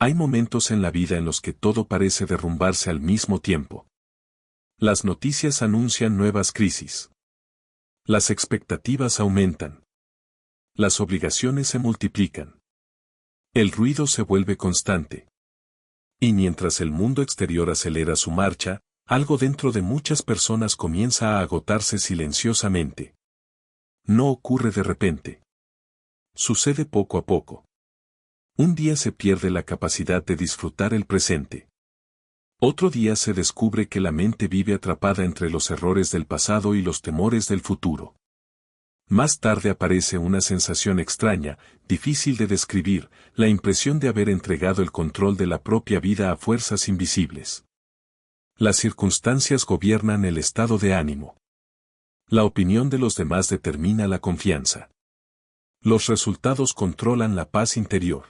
Hay momentos en la vida en los que todo parece derrumbarse al mismo tiempo. Las noticias anuncian nuevas crisis. Las expectativas aumentan. Las obligaciones se multiplican. El ruido se vuelve constante. Y mientras el mundo exterior acelera su marcha, algo dentro de muchas personas comienza a agotarse silenciosamente. No ocurre de repente. Sucede poco a poco. Un día se pierde la capacidad de disfrutar el presente. Otro día se descubre que la mente vive atrapada entre los errores del pasado y los temores del futuro. Más tarde aparece una sensación extraña, difícil de describir, la impresión de haber entregado el control de la propia vida a fuerzas invisibles. Las circunstancias gobiernan el estado de ánimo. La opinión de los demás determina la confianza. Los resultados controlan la paz interior.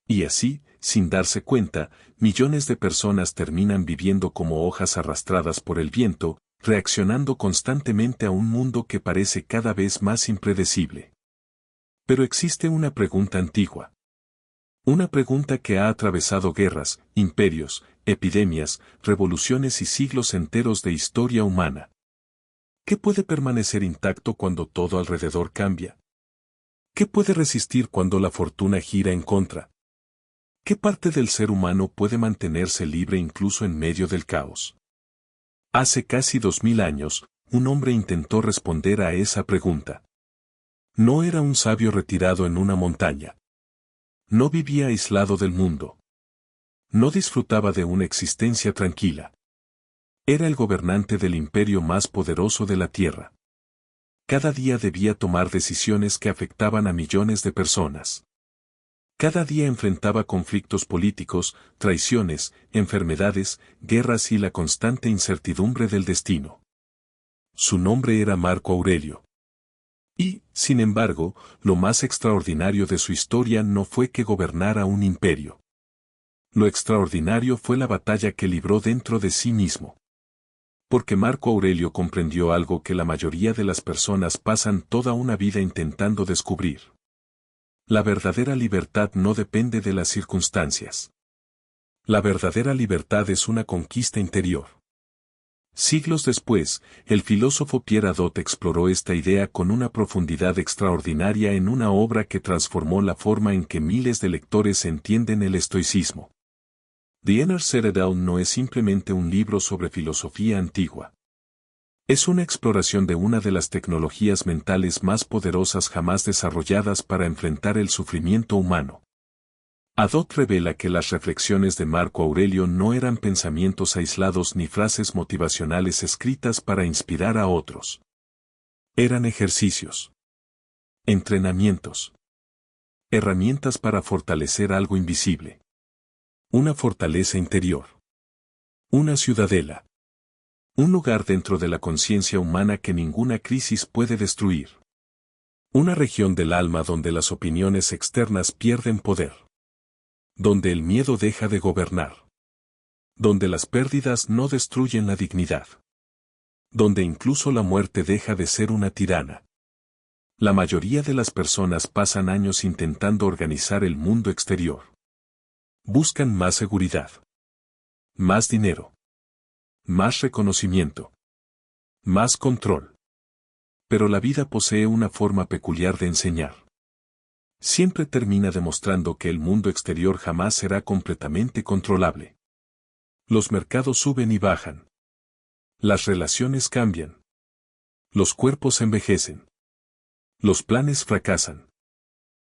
Y así, sin darse cuenta, millones de personas terminan viviendo como hojas arrastradas por el viento, reaccionando constantemente a un mundo que parece cada vez más impredecible. Pero existe una pregunta antigua. Una pregunta que ha atravesado guerras, imperios, epidemias, revoluciones y siglos enteros de historia humana. ¿Qué puede permanecer intacto cuando todo alrededor cambia? ¿Qué puede resistir cuando la fortuna gira en contra? ¿Qué parte del ser humano puede mantenerse libre incluso en medio del caos? Hace casi 2000 años, un hombre intentó responder a esa pregunta. No era un sabio retirado en una montaña. No vivía aislado del mundo. No disfrutaba de una existencia tranquila. Era el gobernante del imperio más poderoso de la tierra. Cada día debía tomar decisiones que afectaban a millones de personas. Cada día enfrentaba conflictos políticos, traiciones, enfermedades, guerras y la constante incertidumbre del destino. Su nombre era Marco Aurelio. Y, sin embargo, lo más extraordinario de su historia no fue que gobernara un imperio. Lo extraordinario fue la batalla que libró dentro de sí mismo. Porque Marco Aurelio comprendió algo que la mayoría de las personas pasan toda una vida intentando descubrir. La verdadera libertad no depende de las circunstancias. La verdadera libertad es una conquista interior. Siglos después, el filósofo Pierre Hadot exploró esta idea con una profundidad extraordinaria en una obra que transformó la forma en que miles de lectores entienden el estoicismo. The Inner Citadel no es simplemente un libro sobre filosofía antigua. Es una exploración de una de las tecnologías mentales más poderosas jamás desarrolladas para enfrentar el sufrimiento humano. Hadot revela que las reflexiones de Marco Aurelio no eran pensamientos aislados ni frases motivacionales escritas para inspirar a otros. Eran ejercicios. Entrenamientos. Herramientas para fortalecer algo invisible. Una fortaleza interior. Una ciudadela. Un lugar dentro de la conciencia humana que ninguna crisis puede destruir. Una región del alma donde las opiniones externas pierden poder. Donde el miedo deja de gobernar. Donde las pérdidas no destruyen la dignidad. Donde incluso la muerte deja de ser una tirana. La mayoría de las personas pasan años intentando organizar el mundo exterior. Buscan más seguridad. Más dinero. Más reconocimiento. Más control. Pero la vida posee una forma peculiar de enseñar. Siempre termina demostrando que el mundo exterior jamás será completamente controlable. Los mercados suben y bajan. Las relaciones cambian. Los cuerpos envejecen. Los planes fracasan.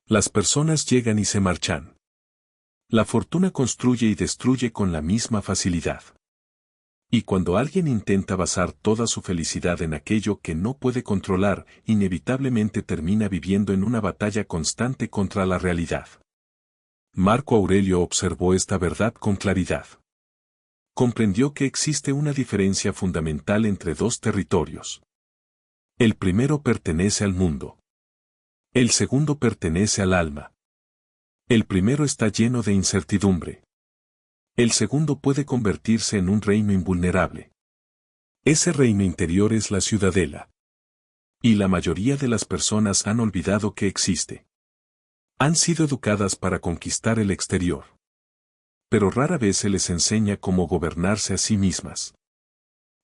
Las personas llegan y se marchan. La fortuna construye y destruye con la misma facilidad. Y cuando alguien intenta basar toda su felicidad en aquello que no puede controlar, inevitablemente termina viviendo en una batalla constante contra la realidad. Marco Aurelio observó esta verdad con claridad. Comprendió que existe una diferencia fundamental entre dos territorios. El primero pertenece al mundo. El segundo pertenece al alma. El primero está lleno de incertidumbre. El segundo puede convertirse en un reino invulnerable. Ese reino interior es la ciudadela. Y la mayoría de las personas han olvidado que existe. Han sido educadas para conquistar el exterior. Pero rara vez se les enseña cómo gobernarse a sí mismas.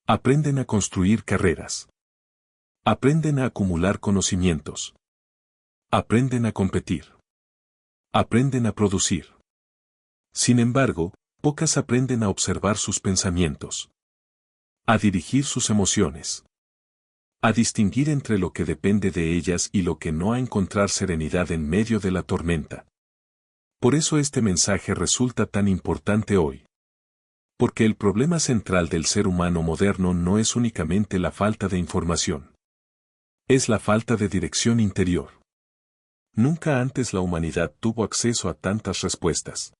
Aprenden a construir carreras. Aprenden a acumular conocimientos. Aprenden a competir. Aprenden a producir. Sin embargo, pocas aprenden a observar sus pensamientos. A dirigir sus emociones. A distinguir entre lo que depende de ellas y lo que no, a encontrar serenidad en medio de la tormenta. Por eso este mensaje resulta tan importante hoy. Porque el problema central del ser humano moderno no es únicamente la falta de información. Es la falta de dirección interior. Nunca antes la humanidad tuvo acceso a tantas respuestas.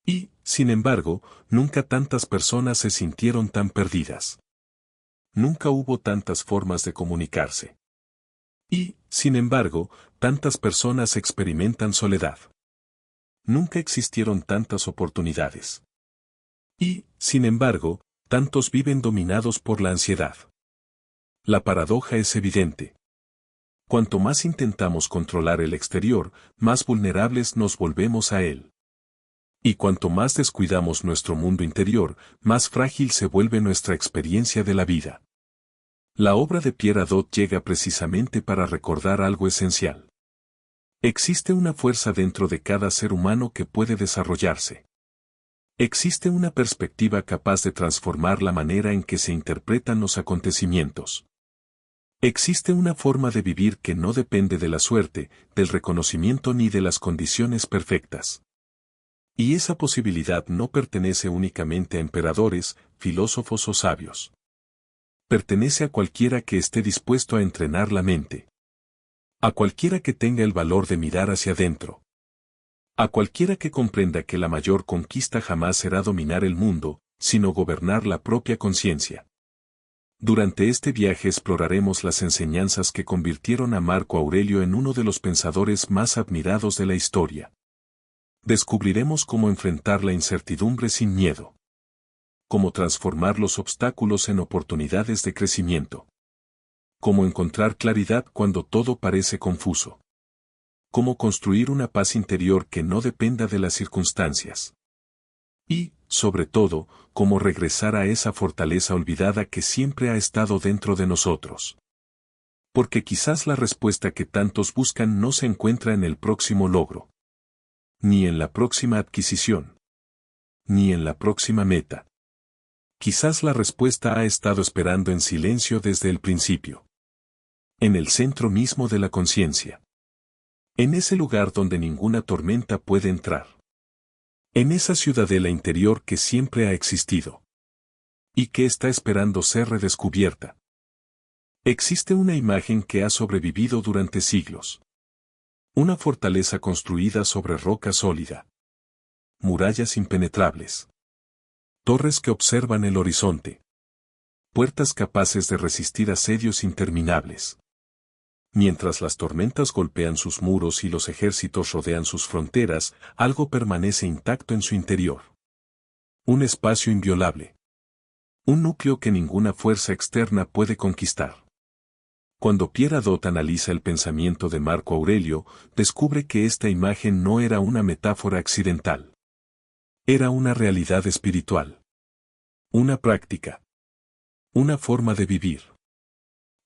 Y, sin embargo, nunca tantas personas se sintieron tan perdidas. Nunca hubo tantas formas de comunicarse. Y, sin embargo, tantas personas experimentan soledad. Nunca existieron tantas oportunidades. Y, sin embargo, tantos viven dominados por la ansiedad. La paradoja es evidente. Cuanto más intentamos controlar el exterior, más vulnerables nos volvemos a él. Y cuanto más descuidamos nuestro mundo interior, más frágil se vuelve nuestra experiencia de la vida. La obra de Pierre Hadot llega precisamente para recordar algo esencial. Existe una fuerza dentro de cada ser humano que puede desarrollarse. Existe una perspectiva capaz de transformar la manera en que se interpretan los acontecimientos. Existe una forma de vivir que no depende de la suerte, del reconocimiento ni de las condiciones perfectas. Y esa posibilidad no pertenece únicamente a emperadores, filósofos o sabios. Pertenece a cualquiera que esté dispuesto a entrenar la mente. A cualquiera que tenga el valor de mirar hacia adentro. A cualquiera que comprenda que la mayor conquista jamás será dominar el mundo, sino gobernar la propia conciencia. Durante este viaje exploraremos las enseñanzas que convirtieron a Marco Aurelio en uno de los pensadores más admirados de la historia. Descubriremos cómo enfrentar la incertidumbre sin miedo. Cómo transformar los obstáculos en oportunidades de crecimiento. Cómo encontrar claridad cuando todo parece confuso. Cómo construir una paz interior que no dependa de las circunstancias. Y, sobre todo, cómo regresar a esa fortaleza olvidada que siempre ha estado dentro de nosotros. Porque quizás la respuesta que tantos buscan no se encuentra en el próximo logro. Ni en la próxima adquisición. Ni en la próxima meta. Quizás la respuesta ha estado esperando en silencio desde el principio. En el centro mismo de la conciencia. En ese lugar donde ninguna tormenta puede entrar. En esa ciudadela interior que siempre ha existido. Y que está esperando ser redescubierta. Existe una imagen que ha sobrevivido durante siglos. Una fortaleza construida sobre roca sólida. Murallas impenetrables. Torres que observan el horizonte. Puertas capaces de resistir asedios interminables. Mientras las tormentas golpean sus muros y los ejércitos rodean sus fronteras, algo permanece intacto en su interior. Un espacio inviolable. Un núcleo que ninguna fuerza externa puede conquistar. Cuando Pierre Hadot analiza el pensamiento de Marco Aurelio, descubre que esta imagen no era una metáfora accidental. Era una realidad espiritual. Una práctica. Una forma de vivir.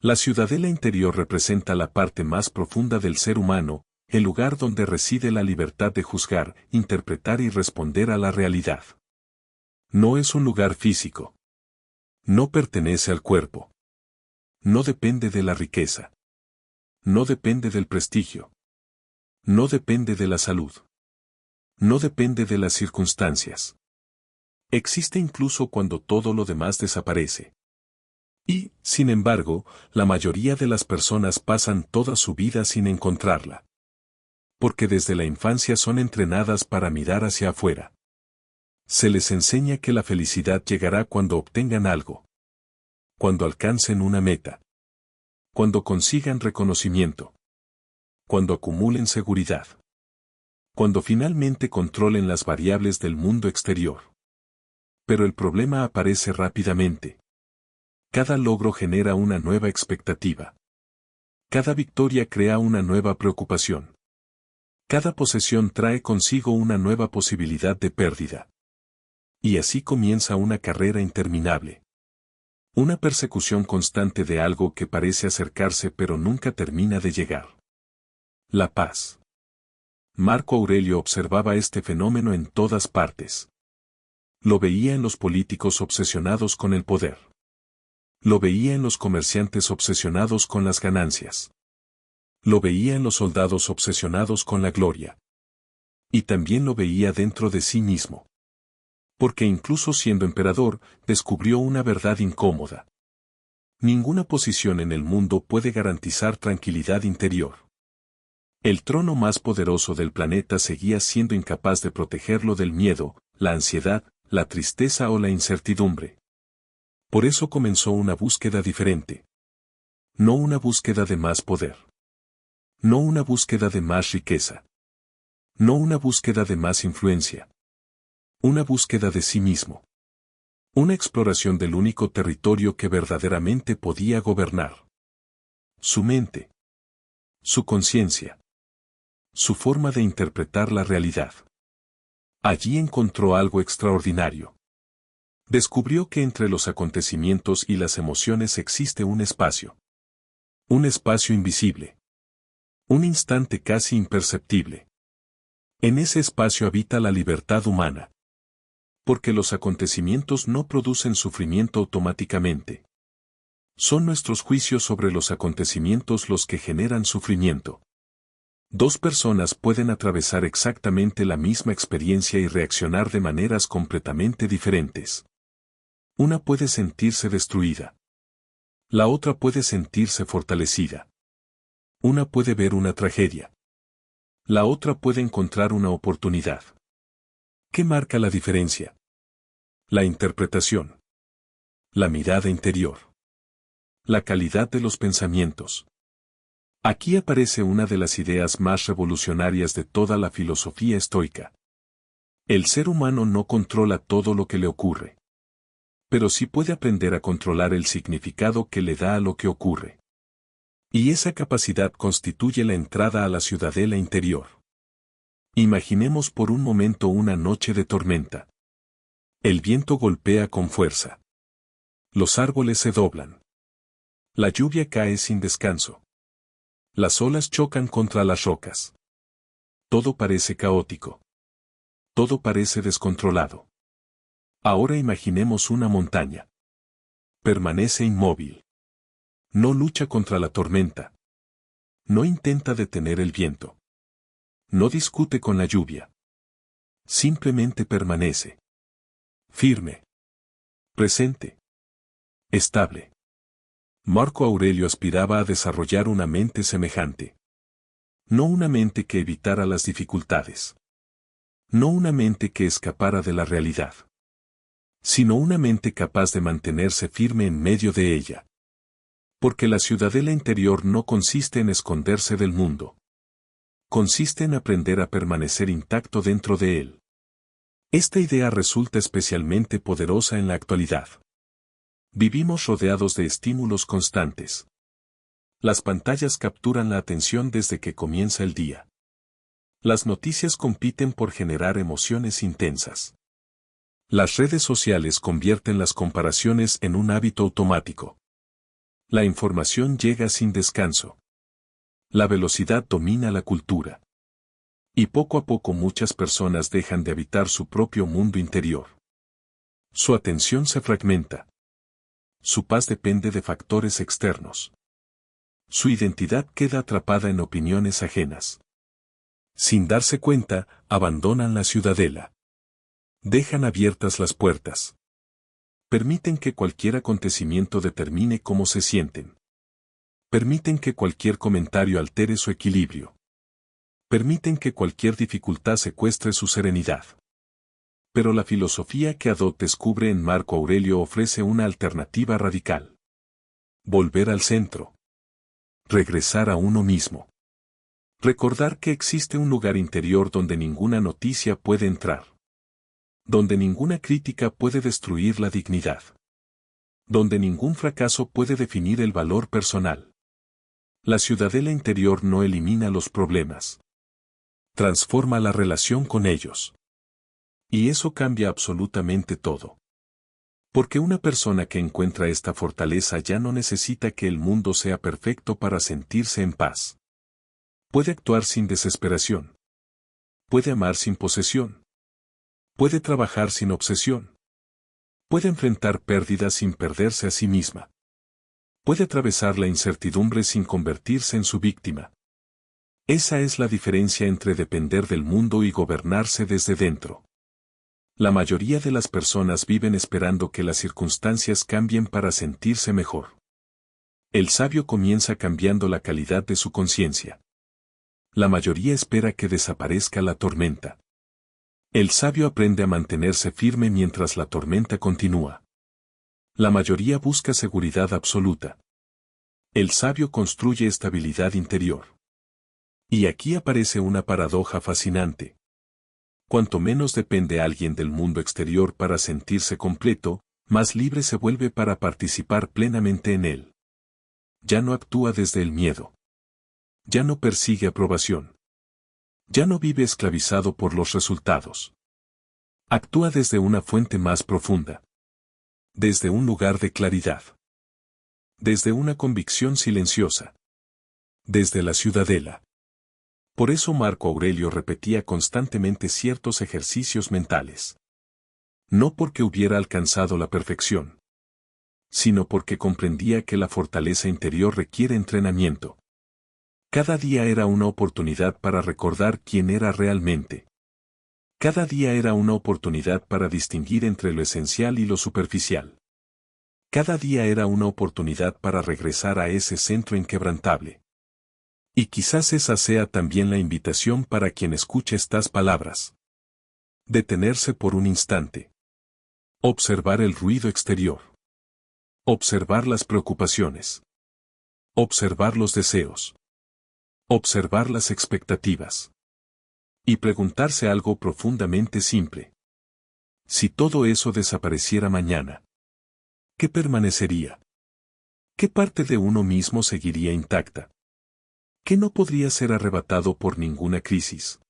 La ciudadela interior representa la parte más profunda del ser humano, el lugar donde reside la libertad de juzgar, interpretar y responder a la realidad. No es un lugar físico. No pertenece al cuerpo. No depende de la riqueza. No depende del prestigio. No depende de la salud. No depende de las circunstancias. Existe incluso cuando todo lo demás desaparece. Y, sin embargo, la mayoría de las personas pasan toda su vida sin encontrarla. Porque desde la infancia son entrenadas para mirar hacia afuera. Se les enseña que la felicidad llegará cuando obtengan algo. Cuando alcancen una meta. Cuando consigan reconocimiento. Cuando acumulen seguridad. Cuando finalmente controlen las variables del mundo exterior. Pero el problema aparece rápidamente. Cada logro genera una nueva expectativa. Cada victoria crea una nueva preocupación. Cada posesión trae consigo una nueva posibilidad de pérdida. Y así comienza una carrera interminable. Una persecución constante de algo que parece acercarse pero nunca termina de llegar. La paz. Marco Aurelio observaba este fenómeno en todas partes. Lo veía en los políticos obsesionados con el poder. Lo veía en los comerciantes obsesionados con las ganancias. Lo veía en los soldados obsesionados con la gloria. Y también lo veía dentro de sí mismo. Porque incluso siendo emperador, descubrió una verdad incómoda. Ninguna posición en el mundo puede garantizar tranquilidad interior. El trono más poderoso del planeta seguía siendo incapaz de protegerlo del miedo, la ansiedad, la tristeza o la incertidumbre. Por eso comenzó una búsqueda diferente. No una búsqueda de más poder. No una búsqueda de más riqueza. No una búsqueda de más influencia. Una búsqueda de sí mismo. Una exploración del único territorio que verdaderamente podía gobernar. Su mente. Su conciencia. Su forma de interpretar la realidad. Allí encontró algo extraordinario. Descubrió que entre los acontecimientos y las emociones existe un espacio. Un espacio invisible. Un instante casi imperceptible. En ese espacio habita la libertad humana. Porque los acontecimientos no producen sufrimiento automáticamente. Son nuestros juicios sobre los acontecimientos los que generan sufrimiento. Dos personas pueden atravesar exactamente la misma experiencia y reaccionar de maneras completamente diferentes. Una puede sentirse destruida. La otra puede sentirse fortalecida. Una puede ver una tragedia. La otra puede encontrar una oportunidad. ¿Qué marca la diferencia? La interpretación. La mirada interior. La calidad de los pensamientos. Aquí aparece una de las ideas más revolucionarias de toda la filosofía estoica. El ser humano no controla todo lo que le ocurre. Pero sí puede aprender a controlar el significado que le da a lo que ocurre. Y esa capacidad constituye la entrada a la ciudadela interior. Imaginemos por un momento una noche de tormenta. El viento golpea con fuerza. Los árboles se doblan. La lluvia cae sin descanso. Las olas chocan contra las rocas. Todo parece caótico. Todo parece descontrolado. Ahora imaginemos una montaña. Permanece inmóvil. No lucha contra la tormenta. No intenta detener el viento. No discute con la lluvia. Simplemente permanece. Firme. Presente. Estable. Marco Aurelio aspiraba a desarrollar una mente semejante. No una mente que evitara las dificultades. No una mente que escapara de la realidad. Sino una mente capaz de mantenerse firme en medio de ella. Porque la ciudadela interior no consiste en esconderse del mundo. Consiste en aprender a permanecer intacto dentro de él. Esta idea resulta especialmente poderosa en la actualidad. Vivimos rodeados de estímulos constantes. Las pantallas capturan la atención desde que comienza el día. Las noticias compiten por generar emociones intensas. Las redes sociales convierten las comparaciones en un hábito automático. La información llega sin descanso. La velocidad domina la cultura. Y poco a poco muchas personas dejan de habitar su propio mundo interior. Su atención se fragmenta. Su paz depende de factores externos. Su identidad queda atrapada en opiniones ajenas. Sin darse cuenta, abandonan la ciudadela. Dejan abiertas las puertas. Permiten que cualquier acontecimiento determine cómo se sienten. Permiten que cualquier comentario altere su equilibrio. Permiten que cualquier dificultad secuestre su serenidad. Pero la filosofía que Adot descubre en Marco Aurelio ofrece una alternativa radical. Volver al centro. Regresar a uno mismo. Recordar que existe un lugar interior donde ninguna noticia puede entrar. Donde ninguna crítica puede destruir la dignidad. Donde ningún fracaso puede definir el valor personal. La ciudadela interior no elimina los problemas. transforma la relación con ellos. Y eso cambia absolutamente todo. Porque una persona que encuentra esta fortaleza ya no necesita que el mundo sea perfecto para sentirse en paz. Puede actuar sin desesperación. Puede amar sin posesión. Puede trabajar sin obsesión. Puede enfrentar pérdidas sin perderse a sí misma. Puede atravesar la incertidumbre sin convertirse en su víctima. Esa es la diferencia entre depender del mundo y gobernarse desde dentro. La mayoría de las personas viven esperando que las circunstancias cambien para sentirse mejor. El sabio comienza cambiando la calidad de su conciencia. La mayoría espera que desaparezca la tormenta. El sabio aprende a mantenerse firme mientras la tormenta continúa. La mayoría busca seguridad absoluta. El sabio construye estabilidad interior. Y aquí aparece una paradoja fascinante. Cuanto menos depende alguien del mundo exterior para sentirse completo, más libre se vuelve para participar plenamente en él. Ya no actúa desde el miedo. Ya no persigue aprobación. Ya no vive esclavizado por los resultados. Actúa desde una fuente más profunda. Desde un lugar de claridad. Desde una convicción silenciosa. Desde la ciudadela. Por eso Marco Aurelio repetía constantemente ciertos ejercicios mentales. No porque hubiera alcanzado la perfección, sino porque comprendía que la fortaleza interior requiere entrenamiento. Cada día era una oportunidad para recordar quién era realmente. Cada día era una oportunidad para distinguir entre lo esencial y lo superficial. Cada día era una oportunidad para regresar a ese centro inquebrantable. Y quizás esa sea también la invitación para quien escuche estas palabras. Detenerse por un instante. Observar el ruido exterior. Observar las preocupaciones. Observar los deseos. Observar las expectativas. Y preguntarse algo profundamente simple. Si todo eso desapareciera mañana, ¿qué permanecería? ¿Qué parte de uno mismo seguiría intacta? ¿Qué no podría ser arrebatado por ninguna crisis?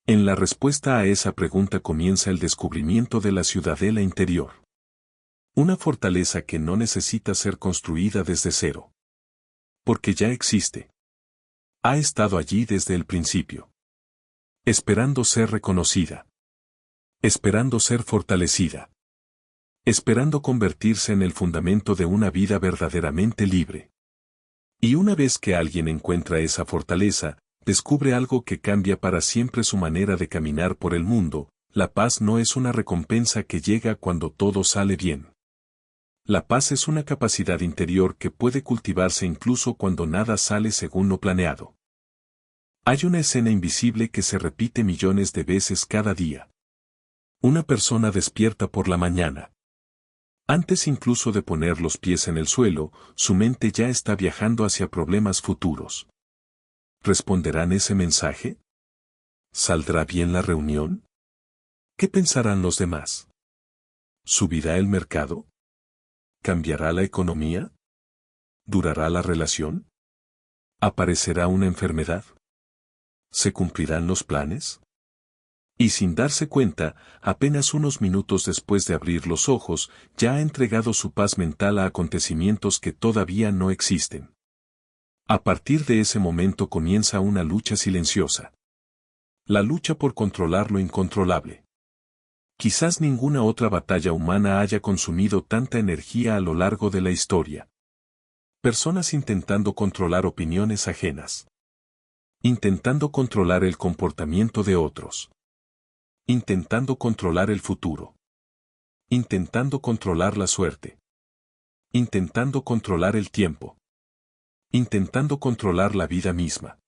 En la respuesta a esa pregunta comienza el descubrimiento de la ciudadela interior. Una fortaleza que no necesita ser construida desde cero. Porque ya existe. Ha estado allí desde el principio. Esperando ser reconocida. Esperando ser fortalecida. Esperando convertirse en el fundamento de una vida verdaderamente libre. Y una vez que alguien encuentra esa fortaleza, descubre algo que cambia para siempre su manera de caminar por el mundo. La paz no es una recompensa que llega cuando todo sale bien. La paz es una capacidad interior que puede cultivarse incluso cuando nada sale según lo planeado. Hay una escena invisible que se repite millones de veces cada día. Una persona despierta por la mañana. Antes incluso de poner los pies en el suelo, su mente ya está viajando hacia problemas futuros. ¿Responderán ese mensaje? ¿Saldrá bien la reunión? ¿Qué pensarán los demás? ¿Subirá el mercado? ¿Cambiará la economía? ¿Durará la relación? ¿Aparecerá una enfermedad? ¿Se cumplirán los planes? Y sin darse cuenta, apenas unos minutos después de abrir los ojos, ya ha entregado su paz mental a acontecimientos que todavía no existen. A partir de ese momento comienza una lucha silenciosa. La lucha por controlar lo incontrolable. Quizás ninguna otra batalla humana haya consumido tanta energía a lo largo de la historia. Personas intentando controlar opiniones ajenas. Intentando controlar el comportamiento de otros. Intentando controlar el futuro. Intentando controlar la suerte. Intentando controlar el tiempo. Intentando controlar la vida misma.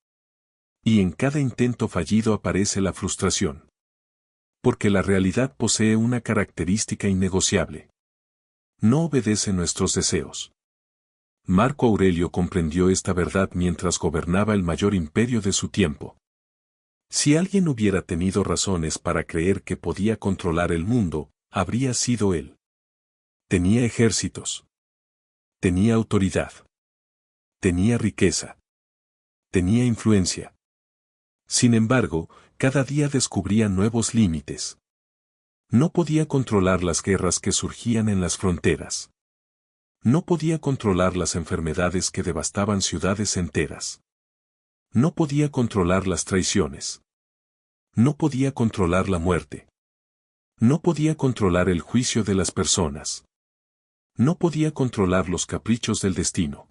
Y en cada intento fallido aparece la frustración. Porque la realidad posee una característica innegociable. No obedece nuestros deseos. Marco Aurelio comprendió esta verdad mientras gobernaba el mayor imperio de su tiempo. Si alguien hubiera tenido razones para creer que podía controlar el mundo, habría sido él. Tenía ejércitos. Tenía autoridad. Tenía riqueza. Tenía influencia. Sin embargo, cada día descubría nuevos límites. No podía controlar las guerras que surgían en las fronteras. No podía controlar las enfermedades que devastaban ciudades enteras. No podía controlar las traiciones. No podía controlar la muerte. No podía controlar el juicio de las personas. No podía controlar los caprichos del destino.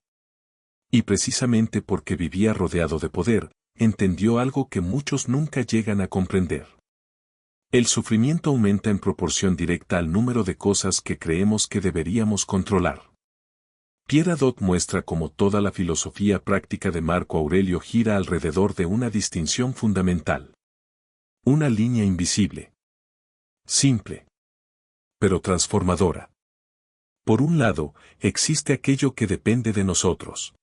Y precisamente porque vivía rodeado de poder, entendió algo que muchos nunca llegan a comprender. El sufrimiento aumenta en proporción directa al número de cosas que creemos que deberíamos controlar. Pierre Hadot muestra cómo toda la filosofía práctica de Marco Aurelio gira alrededor de una distinción fundamental. Una línea invisible. Simple. Pero transformadora. Por un lado, existe aquello que depende de nosotros.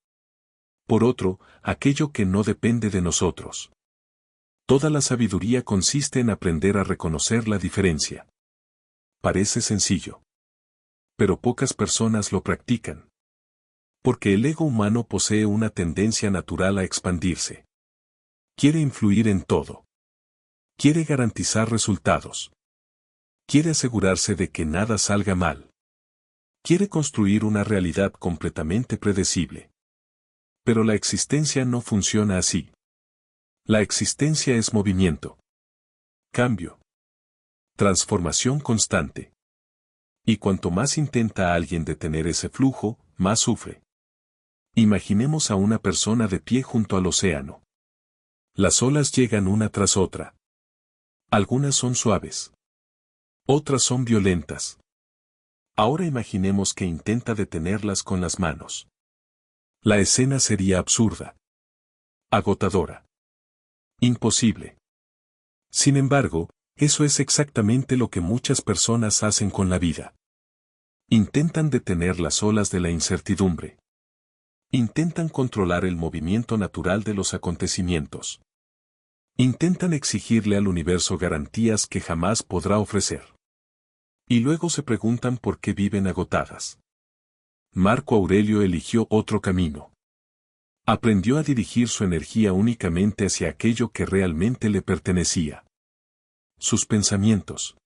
Por otro, aquello que no depende de nosotros. Toda la sabiduría consiste en aprender a reconocer la diferencia. Parece sencillo. Pero pocas personas lo practican. Porque el ego humano posee una tendencia natural a expandirse. Quiere influir en todo. Quiere garantizar resultados. Quiere asegurarse de que nada salga mal. Quiere construir una realidad completamente predecible. Pero la existencia no funciona así. La existencia es movimiento. Cambio. Transformación constante. Y cuanto más intenta alguien detener ese flujo, más sufre. Imaginemos a una persona de pie junto al océano. Las olas llegan una tras otra. Algunas son suaves. Otras son violentas. Ahora imaginemos que intenta detenerlas con las manos. La escena sería absurda. Agotadora. Imposible. Sin embargo, eso es exactamente lo que muchas personas hacen con la vida. Intentan detener las olas de la incertidumbre. Intentan controlar el movimiento natural de los acontecimientos. Intentan exigirle al universo garantías que jamás podrá ofrecer. Y luego se preguntan por qué viven agotadas. Marco Aurelio eligió otro camino. Aprendió a dirigir su energía únicamente hacia aquello que realmente le pertenecía. Sus pensamientos.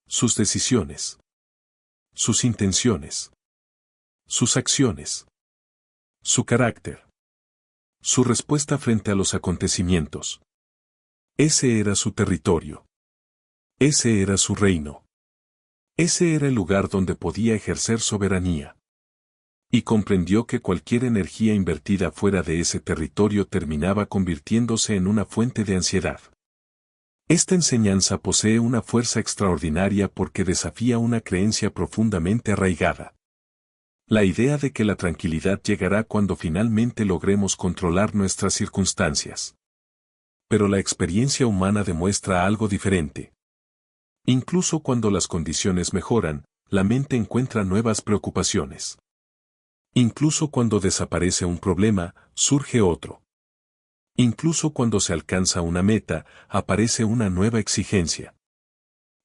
Sus decisiones. Sus intenciones. Sus acciones. Su carácter. Su respuesta frente a los acontecimientos. Ese era su territorio. Ese era su reino. Ese era el lugar donde podía ejercer soberanía. Y comprendió que cualquier energía invertida fuera de ese territorio terminaba convirtiéndose en una fuente de ansiedad. Esta enseñanza posee una fuerza extraordinaria porque desafía una creencia profundamente arraigada. La idea de que la tranquilidad llegará cuando finalmente logremos controlar nuestras circunstancias. Pero la experiencia humana demuestra algo diferente. Incluso cuando las condiciones mejoran, la mente encuentra nuevas preocupaciones. Incluso cuando desaparece un problema, surge otro. Incluso cuando se alcanza una meta, aparece una nueva exigencia.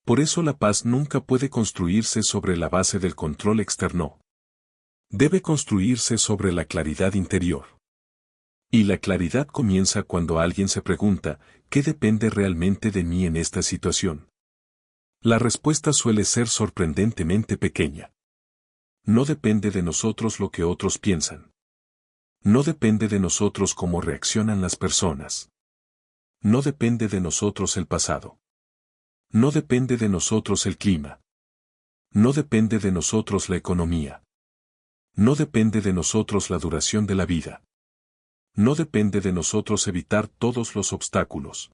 Por eso la paz nunca puede construirse sobre la base del control externo. Debe construirse sobre la claridad interior. Y la claridad comienza cuando alguien se pregunta, ¿qué depende realmente de mí en esta situación? La respuesta suele ser sorprendentemente pequeña. No depende de nosotros lo que otros piensan. No depende de nosotros cómo reaccionan las personas. No depende de nosotros el pasado. No depende de nosotros el clima. No depende de nosotros la economía. No depende de nosotros la duración de la vida. No depende de nosotros evitar todos los obstáculos.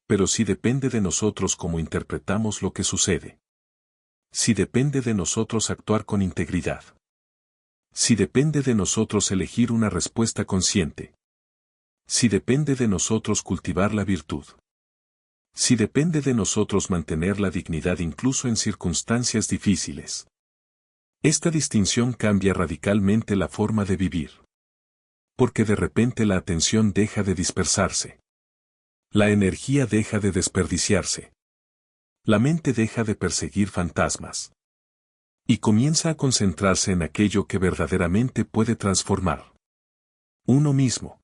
Pero sí depende de nosotros cómo interpretamos lo que sucede. Sí depende de nosotros actuar con integridad. Sí depende de nosotros elegir una respuesta consciente. Sí depende de nosotros cultivar la virtud. Sí depende de nosotros mantener la dignidad incluso en circunstancias difíciles. Esta distinción cambia radicalmente la forma de vivir. Porque de repente la atención deja de dispersarse. La energía deja de desperdiciarse. La mente deja de perseguir fantasmas. Y comienza a concentrarse en aquello que verdaderamente puede transformar. Uno mismo.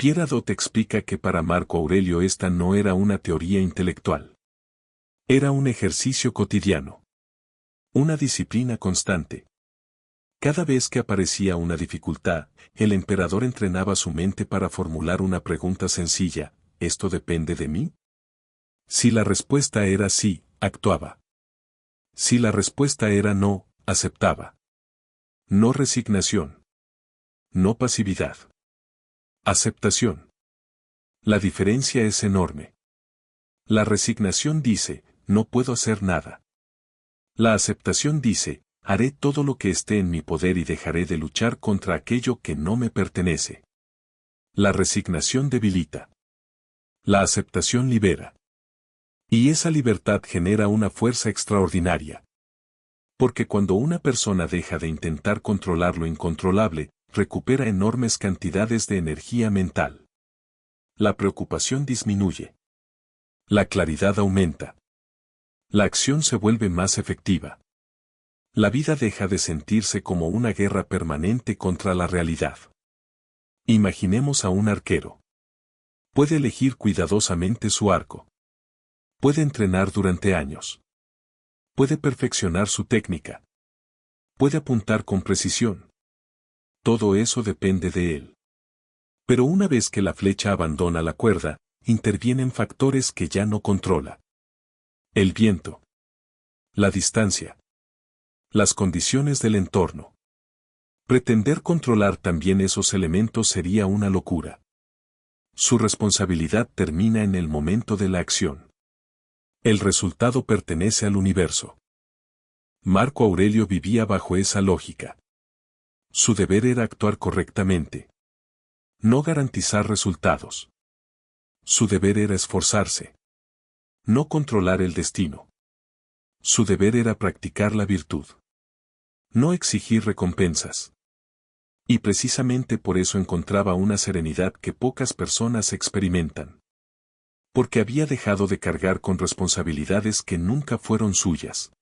Pierre Hadot explica que para Marco Aurelio esta no era una teoría intelectual. Era un ejercicio cotidiano. Una disciplina constante. Cada vez que aparecía una dificultad, el emperador entrenaba su mente para formular una pregunta sencilla: ¿esto depende de mí? Si la respuesta era sí, actuaba. Si la respuesta era no, aceptaba. No resignación. No pasividad. Aceptación. La diferencia es enorme. La resignación dice, no puedo hacer nada. La aceptación dice, haré todo lo que esté en mi poder y dejaré de luchar contra aquello que no me pertenece. La resignación debilita. La aceptación libera. Y esa libertad genera una fuerza extraordinaria. Porque cuando una persona deja de intentar controlar lo incontrolable, recupera enormes cantidades de energía mental. La preocupación disminuye. La claridad aumenta. La acción se vuelve más efectiva. La vida deja de sentirse como una guerra permanente contra la realidad. Imaginemos a un arquero. Puede elegir cuidadosamente su arco. Puede entrenar durante años. Puede perfeccionar su técnica. Puede apuntar con precisión. Todo eso depende de él. Pero una vez que la flecha abandona la cuerda, intervienen factores que ya no controla. El viento. La distancia. Las condiciones del entorno. Pretender controlar también esos elementos sería una locura. Su responsabilidad termina en el momento de la acción. El resultado pertenece al universo. Marco Aurelio vivía bajo esa lógica. Su deber era actuar correctamente. No garantizar resultados. Su deber era esforzarse. No controlar el destino. Su deber era practicar la virtud. No exigir recompensas. Y precisamente por eso encontraba una serenidad que pocas personas experimentan. Porque había dejado de cargar con responsabilidades que nunca fueron suyas.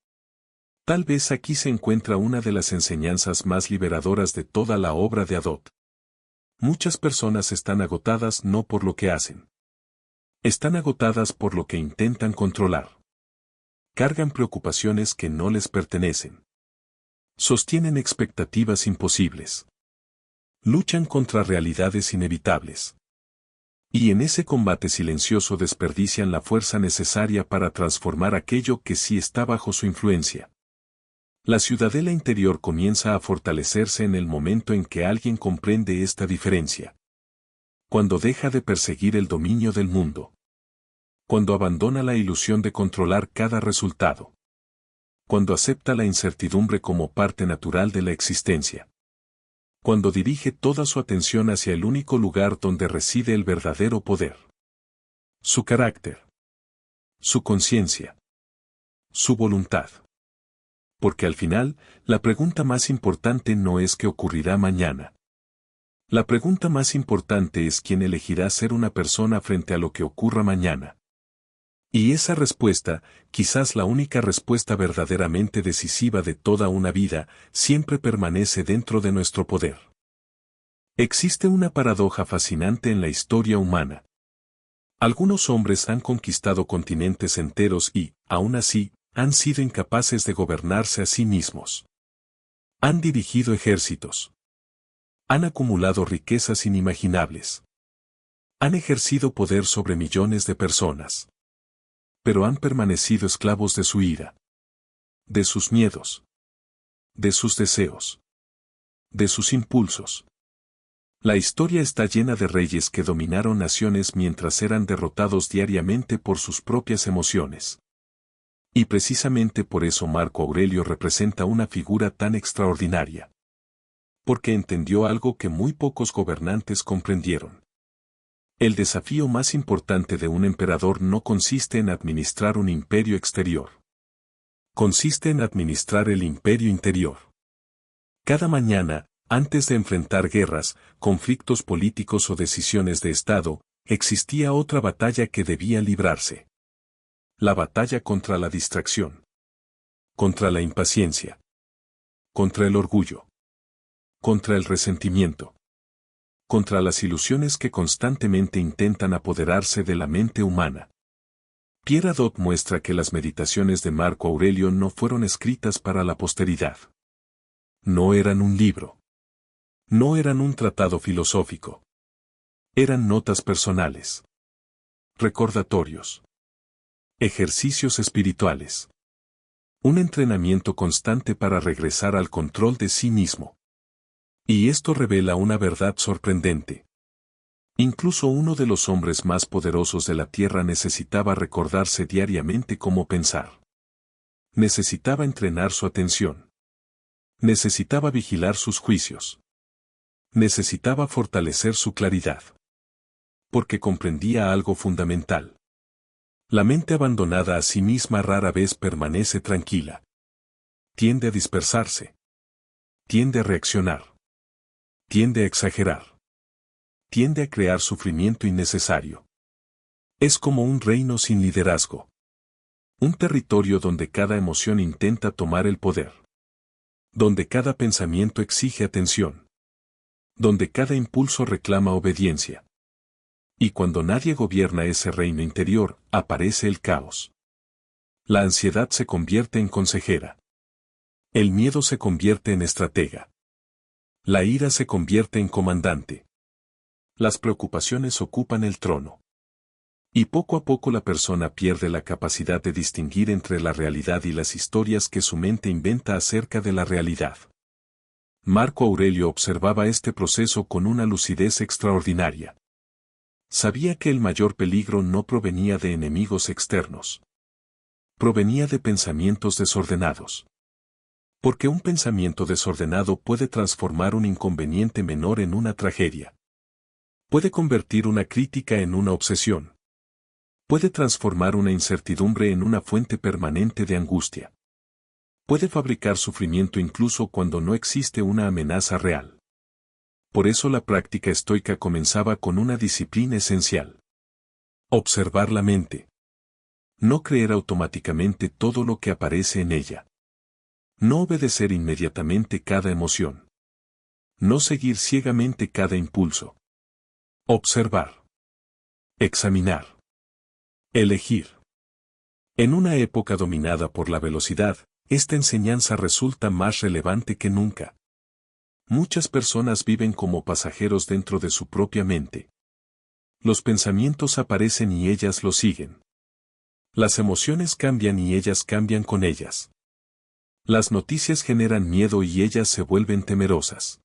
Tal vez aquí se encuentra una de las enseñanzas más liberadoras de toda la obra de Hadot. Muchas personas están agotadas no por lo que hacen. Están agotadas por lo que intentan controlar. Cargan preocupaciones que no les pertenecen. Sostienen expectativas imposibles. Luchan contra realidades inevitables. Y en ese combate silencioso desperdician la fuerza necesaria para transformar aquello que sí está bajo su influencia. La ciudadela interior comienza a fortalecerse en el momento en que alguien comprende esta diferencia. Cuando deja de perseguir el dominio del mundo. Cuando abandona la ilusión de controlar cada resultado. Cuando acepta la incertidumbre como parte natural de la existencia. Cuando dirige toda su atención hacia el único lugar donde reside el verdadero poder. Su carácter. Su conciencia. Su voluntad. Porque al final, la pregunta más importante no es qué ocurrirá mañana. La pregunta más importante es quién elegirá ser una persona frente a lo que ocurra mañana. Y esa respuesta, quizás la única respuesta verdaderamente decisiva de toda una vida, siempre permanece dentro de nuestro poder. Existe una paradoja fascinante en la historia humana. Algunos hombres han conquistado continentes enteros y, aún así, han sido incapaces de gobernarse a sí mismos. Han dirigido ejércitos. Han acumulado riquezas inimaginables. Han ejercido poder sobre millones de personas. Pero han permanecido esclavos de su ira. De sus miedos. De sus deseos. De sus impulsos. La historia está llena de reyes que dominaron naciones mientras eran derrotados diariamente por sus propias emociones. Y precisamente por eso Marco Aurelio representa una figura tan extraordinaria. Porque entendió algo que muy pocos gobernantes comprendieron. El desafío más importante de un emperador no consiste en administrar un imperio exterior. Consiste en administrar el imperio interior. Cada mañana, antes de enfrentar guerras, conflictos políticos o decisiones de Estado, existía otra batalla que debía librarse. La batalla contra la distracción. Contra la impaciencia. Contra el orgullo. Contra el resentimiento. contra las ilusiones que constantemente intentan apoderarse de la mente humana. Pierre Hadot muestra que las meditaciones de Marco Aurelio no fueron escritas para la posteridad. No eran un libro. No eran un tratado filosófico. Eran notas personales. Recordatorios. Ejercicios espirituales. Un entrenamiento constante para regresar al control de sí mismo. Y esto revela una verdad sorprendente. Incluso uno de los hombres más poderosos de la Tierra necesitaba recordarse diariamente cómo pensar. Necesitaba entrenar su atención. Necesitaba vigilar sus juicios. Necesitaba fortalecer su claridad. Porque comprendía algo fundamental. La mente abandonada a sí misma rara vez permanece tranquila. Tiende a dispersarse. Tiende a reaccionar. Tiende a exagerar. Tiende a crear sufrimiento innecesario. Es como un reino sin liderazgo. Un territorio donde cada emoción intenta tomar el poder. Donde cada pensamiento exige atención. Donde cada impulso reclama obediencia. Y cuando nadie gobierna ese reino interior, aparece el caos. La ansiedad se convierte en consejera. El miedo se convierte en estratega. La ira se convierte en comandante. Las preocupaciones ocupan el trono. Y poco a poco la persona pierde la capacidad de distinguir entre la realidad y las historias que su mente inventa acerca de la realidad. Marco Aurelio observaba este proceso con una lucidez extraordinaria. Sabía que el mayor peligro no provenía de enemigos externos. Provenía de pensamientos desordenados. Porque un pensamiento desordenado puede transformar un inconveniente menor en una tragedia. Puede convertir una crítica en una obsesión. Puede transformar una incertidumbre en una fuente permanente de angustia. Puede fabricar sufrimiento incluso cuando no existe una amenaza real. Por eso la práctica estoica comenzaba con una disciplina esencial. Observar la mente. No creer automáticamente todo lo que aparece en ella. No obedecer inmediatamente cada emoción. No seguir ciegamente cada impulso. Observar. Examinar. Elegir. En una época dominada por la velocidad, esta enseñanza resulta más relevante que nunca. Muchas personas viven como pasajeros dentro de su propia mente. Los pensamientos aparecen y ellas los siguen. Las emociones cambian y ellas cambian con ellas. Las noticias generan miedo y ellas se vuelven temerosas.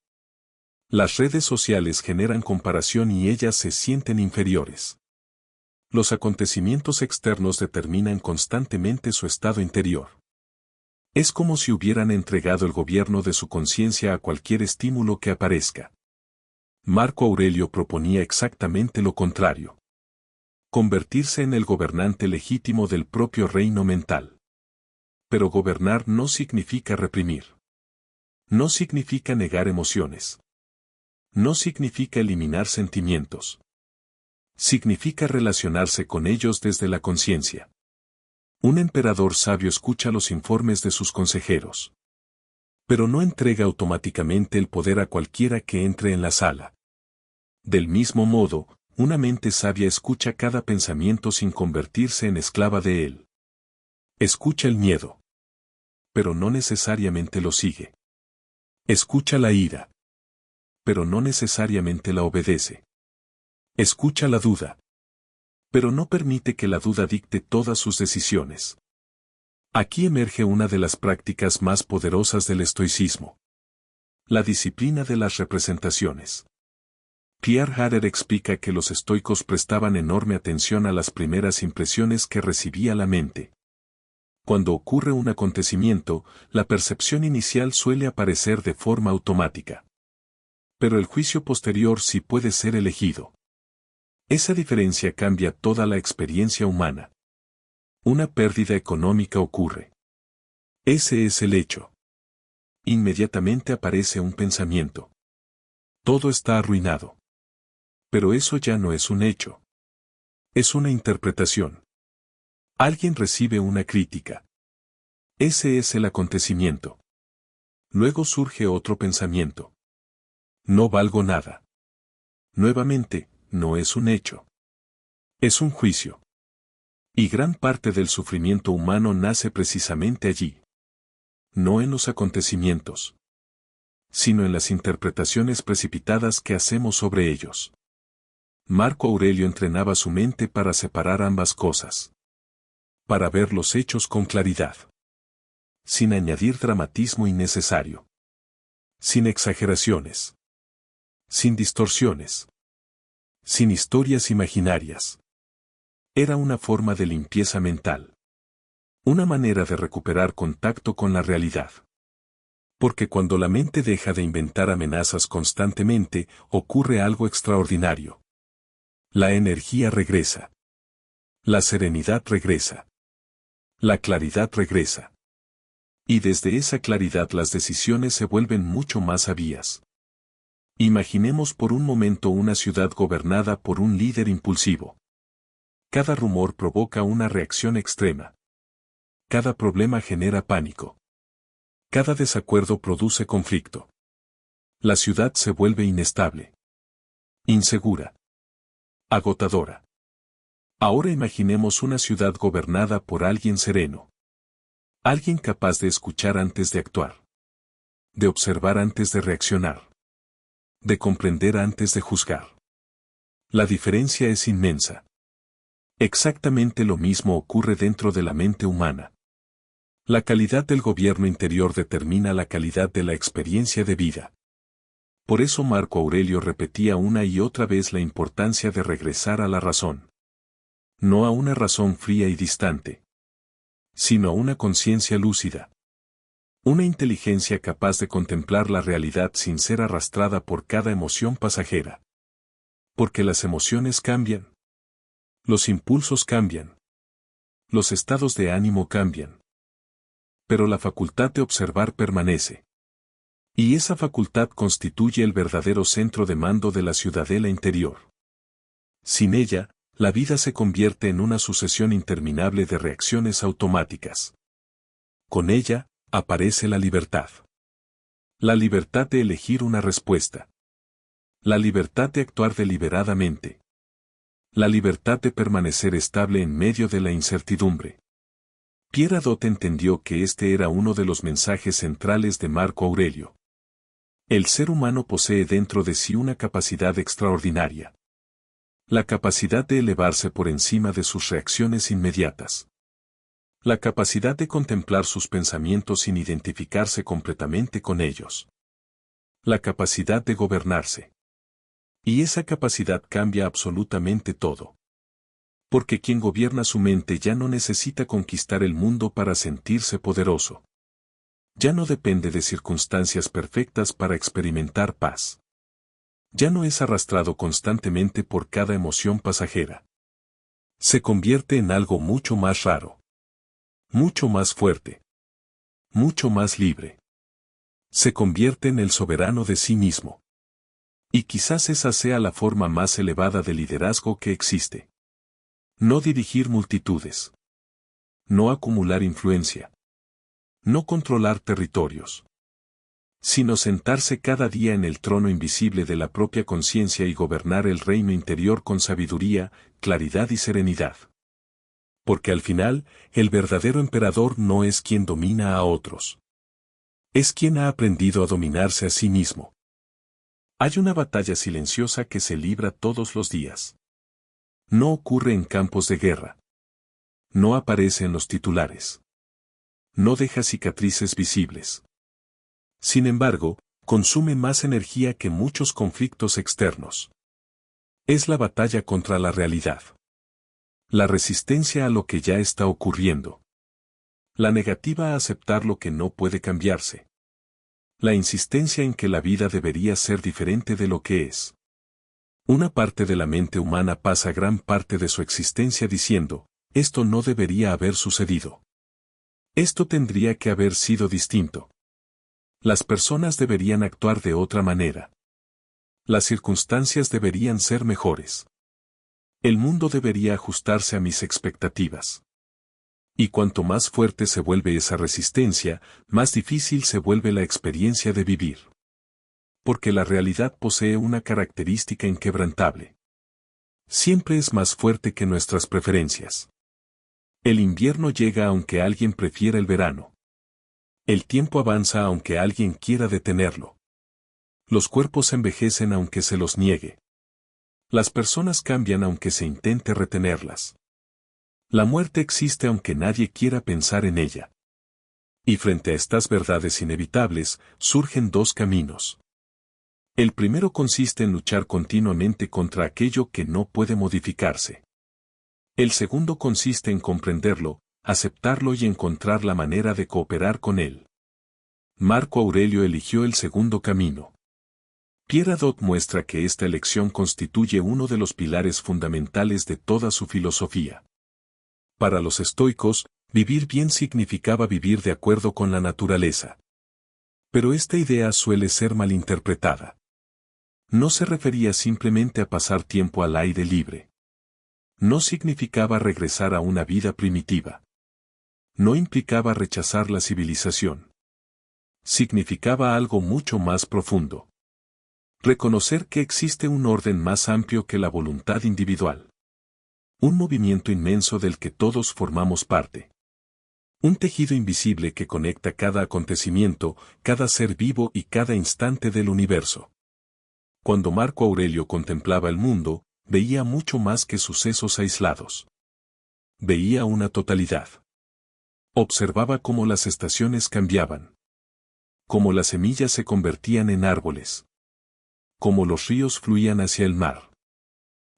Las redes sociales generan comparación y ellas se sienten inferiores. Los acontecimientos externos determinan constantemente su estado interior. Es como si hubieran entregado el gobierno de su conciencia a cualquier estímulo que aparezca. Marco Aurelio proponía exactamente lo contrario. Convertirse en el gobernante legítimo del propio reino mental. Pero gobernar no significa reprimir. No significa negar emociones. No significa eliminar sentimientos. Significa relacionarse con ellos desde la conciencia. Un emperador sabio escucha los informes de sus consejeros. Pero no entrega automáticamente el poder a cualquiera que entre en la sala. Del mismo modo, una mente sabia escucha cada pensamiento sin convertirse en esclava de él. Escucha el miedo. Pero no necesariamente lo sigue. Escucha la ira. Pero no necesariamente la obedece. Escucha la duda. Pero no permite que la duda dicte todas sus decisiones. Aquí emerge una de las prácticas más poderosas del estoicismo. La disciplina de las representaciones. Pierre Hadot explica que los estoicos prestaban enorme atención a las primeras impresiones que recibía la mente. Cuando ocurre un acontecimiento, la percepción inicial suele aparecer de forma automática. Pero el juicio posterior sí puede ser elegido. Esa diferencia cambia toda la experiencia humana. Una pérdida económica ocurre. Ese es el hecho. Inmediatamente aparece un pensamiento. Todo está arruinado. Pero eso ya no es un hecho. Es una interpretación. Alguien recibe una crítica. Ese es el acontecimiento. Luego surge otro pensamiento. No valgo nada. Nuevamente, no es un hecho. Es un juicio. Y gran parte del sufrimiento humano nace precisamente allí. No en los acontecimientos, sino en las interpretaciones precipitadas que hacemos sobre ellos. Marco Aurelio entrenaba su mente para separar ambas cosas. Para ver los hechos con claridad. Sin añadir dramatismo innecesario. Sin exageraciones. Sin distorsiones. Sin historias imaginarias. Era una forma de limpieza mental. Una manera de recuperar contacto con la realidad. Porque cuando la mente deja de inventar amenazas constantemente, ocurre algo extraordinario. La energía regresa. La serenidad regresa. La claridad regresa. Y desde esa claridad las decisiones se vuelven mucho más sabias. Imaginemos por un momento una ciudad gobernada por un líder impulsivo. Cada rumor provoca una reacción extrema. Cada problema genera pánico. Cada desacuerdo produce conflicto. La ciudad se vuelve inestable. Insegura. Agotadora. Ahora imaginemos una ciudad gobernada por alguien sereno. Alguien capaz de escuchar antes de actuar. De observar antes de reaccionar. De comprender antes de juzgar. La diferencia es inmensa. Exactamente lo mismo ocurre dentro de la mente humana. La calidad del gobierno interior determina la calidad de la experiencia de vida. Por eso Marco Aurelio repetía una y otra vez la importancia de regresar a la razón. No a una razón fría y distante, sino a una conciencia lúcida. Una inteligencia capaz de contemplar la realidad sin ser arrastrada por cada emoción pasajera. Porque las emociones cambian. Los impulsos cambian. Los estados de ánimo cambian. Pero la facultad de observar permanece. Y esa facultad constituye el verdadero centro de mando de la ciudadela interior. Sin ella, la vida se convierte en una sucesión interminable de reacciones automáticas. Con ella, aparece la libertad. La libertad de elegir una respuesta. La libertad de actuar deliberadamente. La libertad de permanecer estable en medio de la incertidumbre. Pierre Hadot entendió que este era uno de los mensajes centrales de Marco Aurelio. El ser humano posee dentro de sí una capacidad extraordinaria. La capacidad de elevarse por encima de sus reacciones inmediatas. La capacidad de contemplar sus pensamientos sin identificarse completamente con ellos. La capacidad de gobernarse. Y esa capacidad cambia absolutamente todo. Porque quien gobierna su mente ya no necesita conquistar el mundo para sentirse poderoso. Ya no depende de circunstancias perfectas para experimentar paz. Ya no es arrastrado constantemente por cada emoción pasajera. Se convierte en algo mucho más raro. Mucho más fuerte. Mucho más libre. Se convierte en el soberano de sí mismo. Y quizás esa sea la forma más elevada de liderazgo que existe. No dirigir multitudes. No acumular influencia. No controlar territorios. Sino sentarse cada día en el trono invisible de la propia conciencia y gobernar el reino interior con sabiduría, claridad y serenidad. Porque al final, el verdadero emperador no es quien domina a otros. Es quien ha aprendido a dominarse a sí mismo. Hay una batalla silenciosa que se libra todos los días. No ocurre en campos de guerra. No aparece en los titulares. No deja cicatrices visibles. Sin embargo, consume más energía que muchos conflictos externos. Es la batalla contra la realidad. La resistencia a lo que ya está ocurriendo. La negativa a aceptar lo que no puede cambiarse. La insistencia en que la vida debería ser diferente de lo que es. Una parte de la mente humana pasa gran parte de su existencia diciendo, esto no debería haber sucedido. Esto tendría que haber sido distinto. Las personas deberían actuar de otra manera. Las circunstancias deberían ser mejores. El mundo debería ajustarse a mis expectativas. Y cuanto más fuerte se vuelve esa resistencia, más difícil se vuelve la experiencia de vivir. Porque la realidad posee una característica inquebrantable. Siempre es más fuerte que nuestras preferencias. El invierno llega aunque alguien prefiera el verano. El tiempo avanza aunque alguien quiera detenerlo. Los cuerpos envejecen aunque se los niegue. Las personas cambian aunque se intente retenerlas. La muerte existe aunque nadie quiera pensar en ella. Y frente a estas verdades inevitables, surgen dos caminos. El primero consiste en luchar continuamente contra aquello que no puede modificarse. El segundo consiste en comprenderlo, aceptarlo y encontrar la manera de cooperar con él. Marco Aurelio eligió el segundo camino. Pierre Hadot muestra que esta elección constituye uno de los pilares fundamentales de toda su filosofía. Para los estoicos, vivir bien significaba vivir de acuerdo con la naturaleza. Pero esta idea suele ser malinterpretada. No se refería simplemente a pasar tiempo al aire libre. No significaba regresar a una vida primitiva. No implicaba rechazar la civilización. Significaba algo mucho más profundo. Reconocer que existe un orden más amplio que la voluntad individual. Un movimiento inmenso del que todos formamos parte. Un tejido invisible que conecta cada acontecimiento, cada ser vivo y cada instante del universo. Cuando Marco Aurelio contemplaba el mundo, veía mucho más que sucesos aislados. Veía una totalidad. Observaba cómo las estaciones cambiaban. Cómo las semillas se convertían en árboles. Cómo los ríos fluían hacia el mar.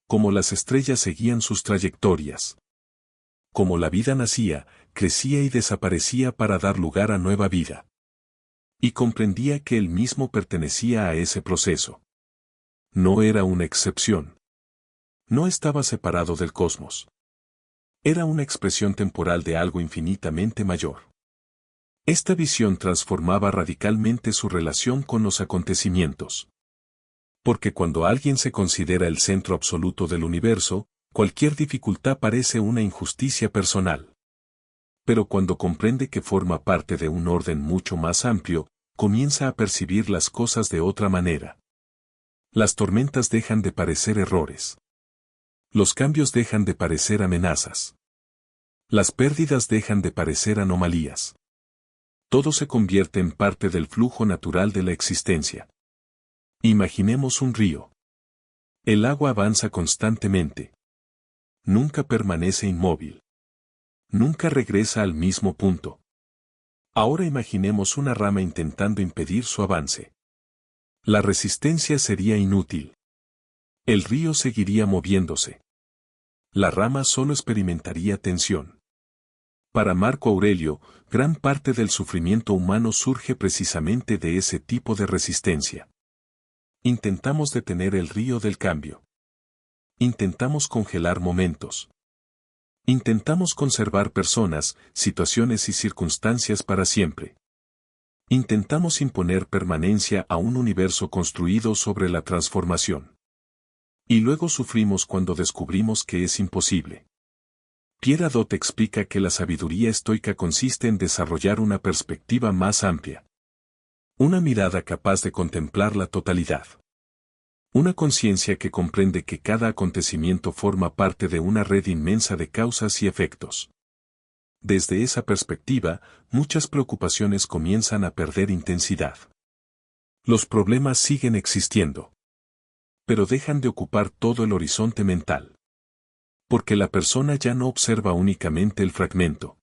Cómo las estrellas seguían sus trayectorias. Cómo la vida nacía, crecía y desaparecía para dar lugar a nueva vida. Y comprendía que él mismo pertenecía a ese proceso. No era una excepción. No estaba separado del cosmos. Era una expresión temporal de algo infinitamente mayor. Esta visión transformaba radicalmente su relación con los acontecimientos. Porque cuando alguien se considera el centro absoluto del universo, cualquier dificultad parece una injusticia personal. Pero cuando comprende que forma parte de un orden mucho más amplio, comienza a percibir las cosas de otra manera. Las tormentas dejan de parecer errores. Los cambios dejan de parecer amenazas. Las pérdidas dejan de parecer anomalías. Todo se convierte en parte del flujo natural de la existencia. Imaginemos un río. El agua avanza constantemente. Nunca permanece inmóvil. Nunca regresa al mismo punto. Ahora imaginemos una rama intentando impedir su avance. La resistencia sería inútil. El río seguiría moviéndose. La rama solo experimentaría tensión. Para Marco Aurelio, gran parte del sufrimiento humano surge precisamente de ese tipo de resistencia. Intentamos detener el río del cambio. Intentamos congelar momentos. Intentamos conservar personas, situaciones y circunstancias para siempre. Intentamos imponer permanencia a un universo construido sobre la transformación. Y luego sufrimos cuando descubrimos que es imposible. Pierre Hadot explica que la sabiduría estoica consiste en desarrollar una perspectiva más amplia. Una mirada capaz de contemplar la totalidad. Una conciencia que comprende que cada acontecimiento forma parte de una red inmensa de causas y efectos. Desde esa perspectiva, muchas preocupaciones comienzan a perder intensidad. Los problemas siguen existiendo. Pero dejan de ocupar todo el horizonte mental. Porque la persona ya no observa únicamente el fragmento.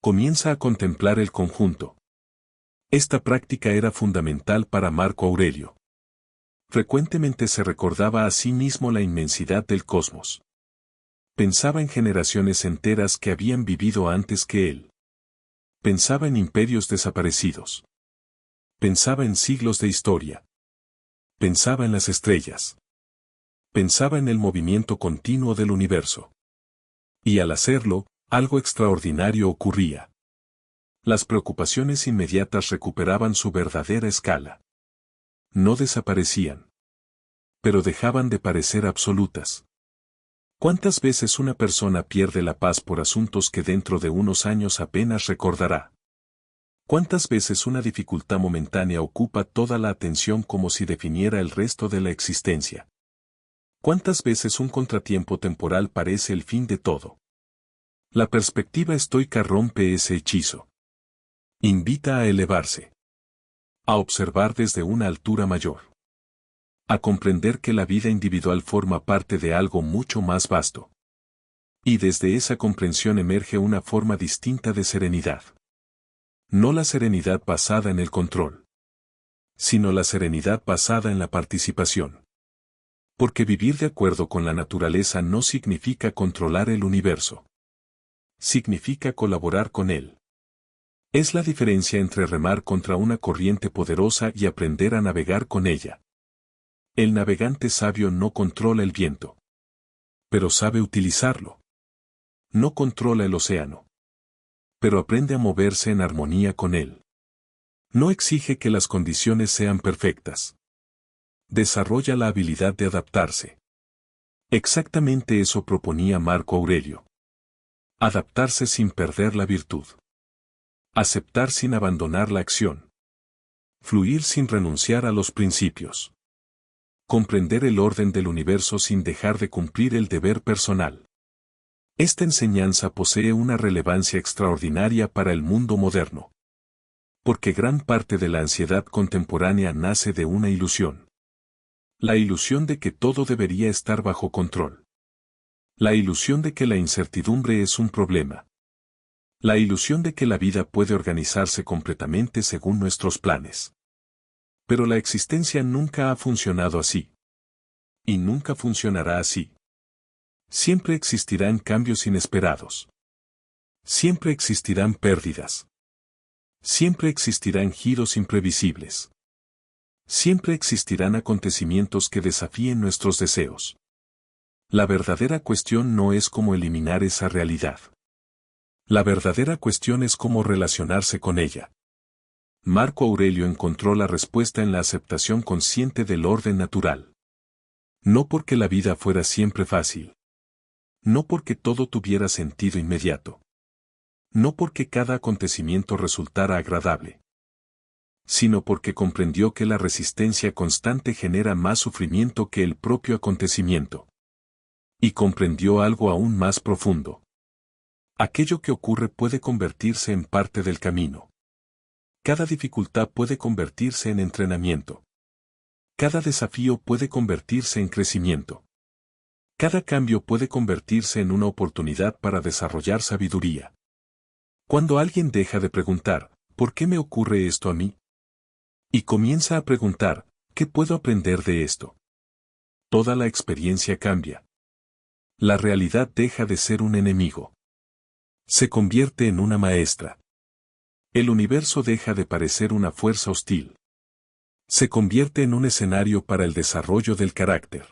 Comienza a contemplar el conjunto. Esta práctica era fundamental para Marco Aurelio. Frecuentemente se recordaba a sí mismo la inmensidad del cosmos. Pensaba en generaciones enteras que habían vivido antes que él. Pensaba en imperios desaparecidos. Pensaba en siglos de historia. Pensaba en las estrellas. Pensaba en el movimiento continuo del universo. Y al hacerlo, algo extraordinario ocurría. Las preocupaciones inmediatas recuperaban su verdadera escala. No desaparecían. Pero dejaban de parecer absolutas. ¿Cuántas veces una persona pierde la paz por asuntos que dentro de unos años apenas recordará? ¿Cuántas veces una dificultad momentánea ocupa toda la atención como si definiera el resto de la existencia? ¿Cuántas veces un contratiempo temporal parece el fin de todo? La perspectiva estoica rompe ese hechizo. Invita a elevarse. A observar desde una altura mayor. A comprender que la vida individual forma parte de algo mucho más vasto. Y desde esa comprensión emerge una forma distinta de serenidad. No la serenidad basada en el control, sino la serenidad basada en la participación. Porque vivir de acuerdo con la naturaleza no significa controlar el universo. Significa colaborar con él. Es la diferencia entre remar contra una corriente poderosa y aprender a navegar con ella. El navegante sabio no controla el viento, pero sabe utilizarlo. No controla el océano, pero aprende a moverse en armonía con él. No exige que las condiciones sean perfectas. Desarrolla la habilidad de adaptarse. Exactamente eso proponía Marco Aurelio. Adaptarse sin perder la virtud. Aceptar sin abandonar la acción. Fluir sin renunciar a los principios. Comprender el orden del universo sin dejar de cumplir el deber personal. Esta enseñanza posee una relevancia extraordinaria para el mundo moderno. Porque gran parte de la ansiedad contemporánea nace de una ilusión. La ilusión de que todo debería estar bajo control. La ilusión de que la incertidumbre es un problema. La ilusión de que la vida puede organizarse completamente según nuestros planes. Pero la existencia nunca ha funcionado así. Y nunca funcionará así. Siempre existirán cambios inesperados. Siempre existirán pérdidas. Siempre existirán giros imprevisibles. Siempre existirán acontecimientos que desafíen nuestros deseos. La verdadera cuestión no es cómo eliminar esa realidad. La verdadera cuestión es cómo relacionarse con ella. Marco Aurelio encontró la respuesta en la aceptación consciente del orden natural. No porque la vida fuera siempre fácil. No porque todo tuviera sentido inmediato. No porque cada acontecimiento resultara agradable. Sino porque comprendió que la resistencia constante genera más sufrimiento que el propio acontecimiento. Y comprendió algo aún más profundo. Aquello que ocurre puede convertirse en parte del camino. Cada dificultad puede convertirse en entrenamiento. Cada desafío puede convertirse en crecimiento. Cada cambio puede convertirse en una oportunidad para desarrollar sabiduría. Cuando alguien deja de preguntar, ¿por qué me ocurre esto a mí? Y comienza a preguntar, ¿qué puedo aprender de esto? Toda la experiencia cambia. La realidad deja de ser un enemigo. Se convierte en una maestra. El universo deja de parecer una fuerza hostil. Se convierte en un escenario para el desarrollo del carácter.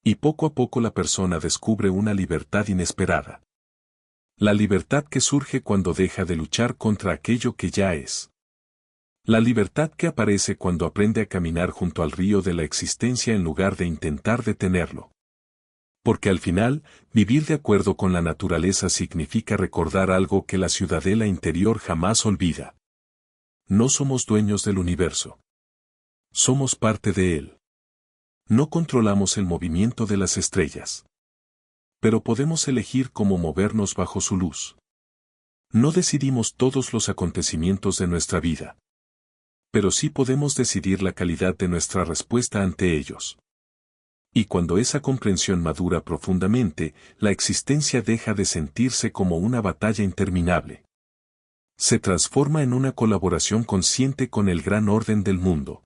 Y poco a poco la persona descubre una libertad inesperada. La libertad que surge cuando deja de luchar contra aquello que ya es. La libertad que aparece cuando aprende a caminar junto al río de la existencia en lugar de intentar detenerlo. Porque al final, vivir de acuerdo con la naturaleza significa recordar algo que la ciudadela interior jamás olvida. No somos dueños del universo. Somos parte de él. No controlamos el movimiento de las estrellas. Pero podemos elegir cómo movernos bajo su luz. No decidimos todos los acontecimientos de nuestra vida. Pero sí podemos decidir la calidad de nuestra respuesta ante ellos. Y cuando esa comprensión madura profundamente, la existencia deja de sentirse como una batalla interminable. Se transforma en una colaboración consciente con el gran orden del mundo.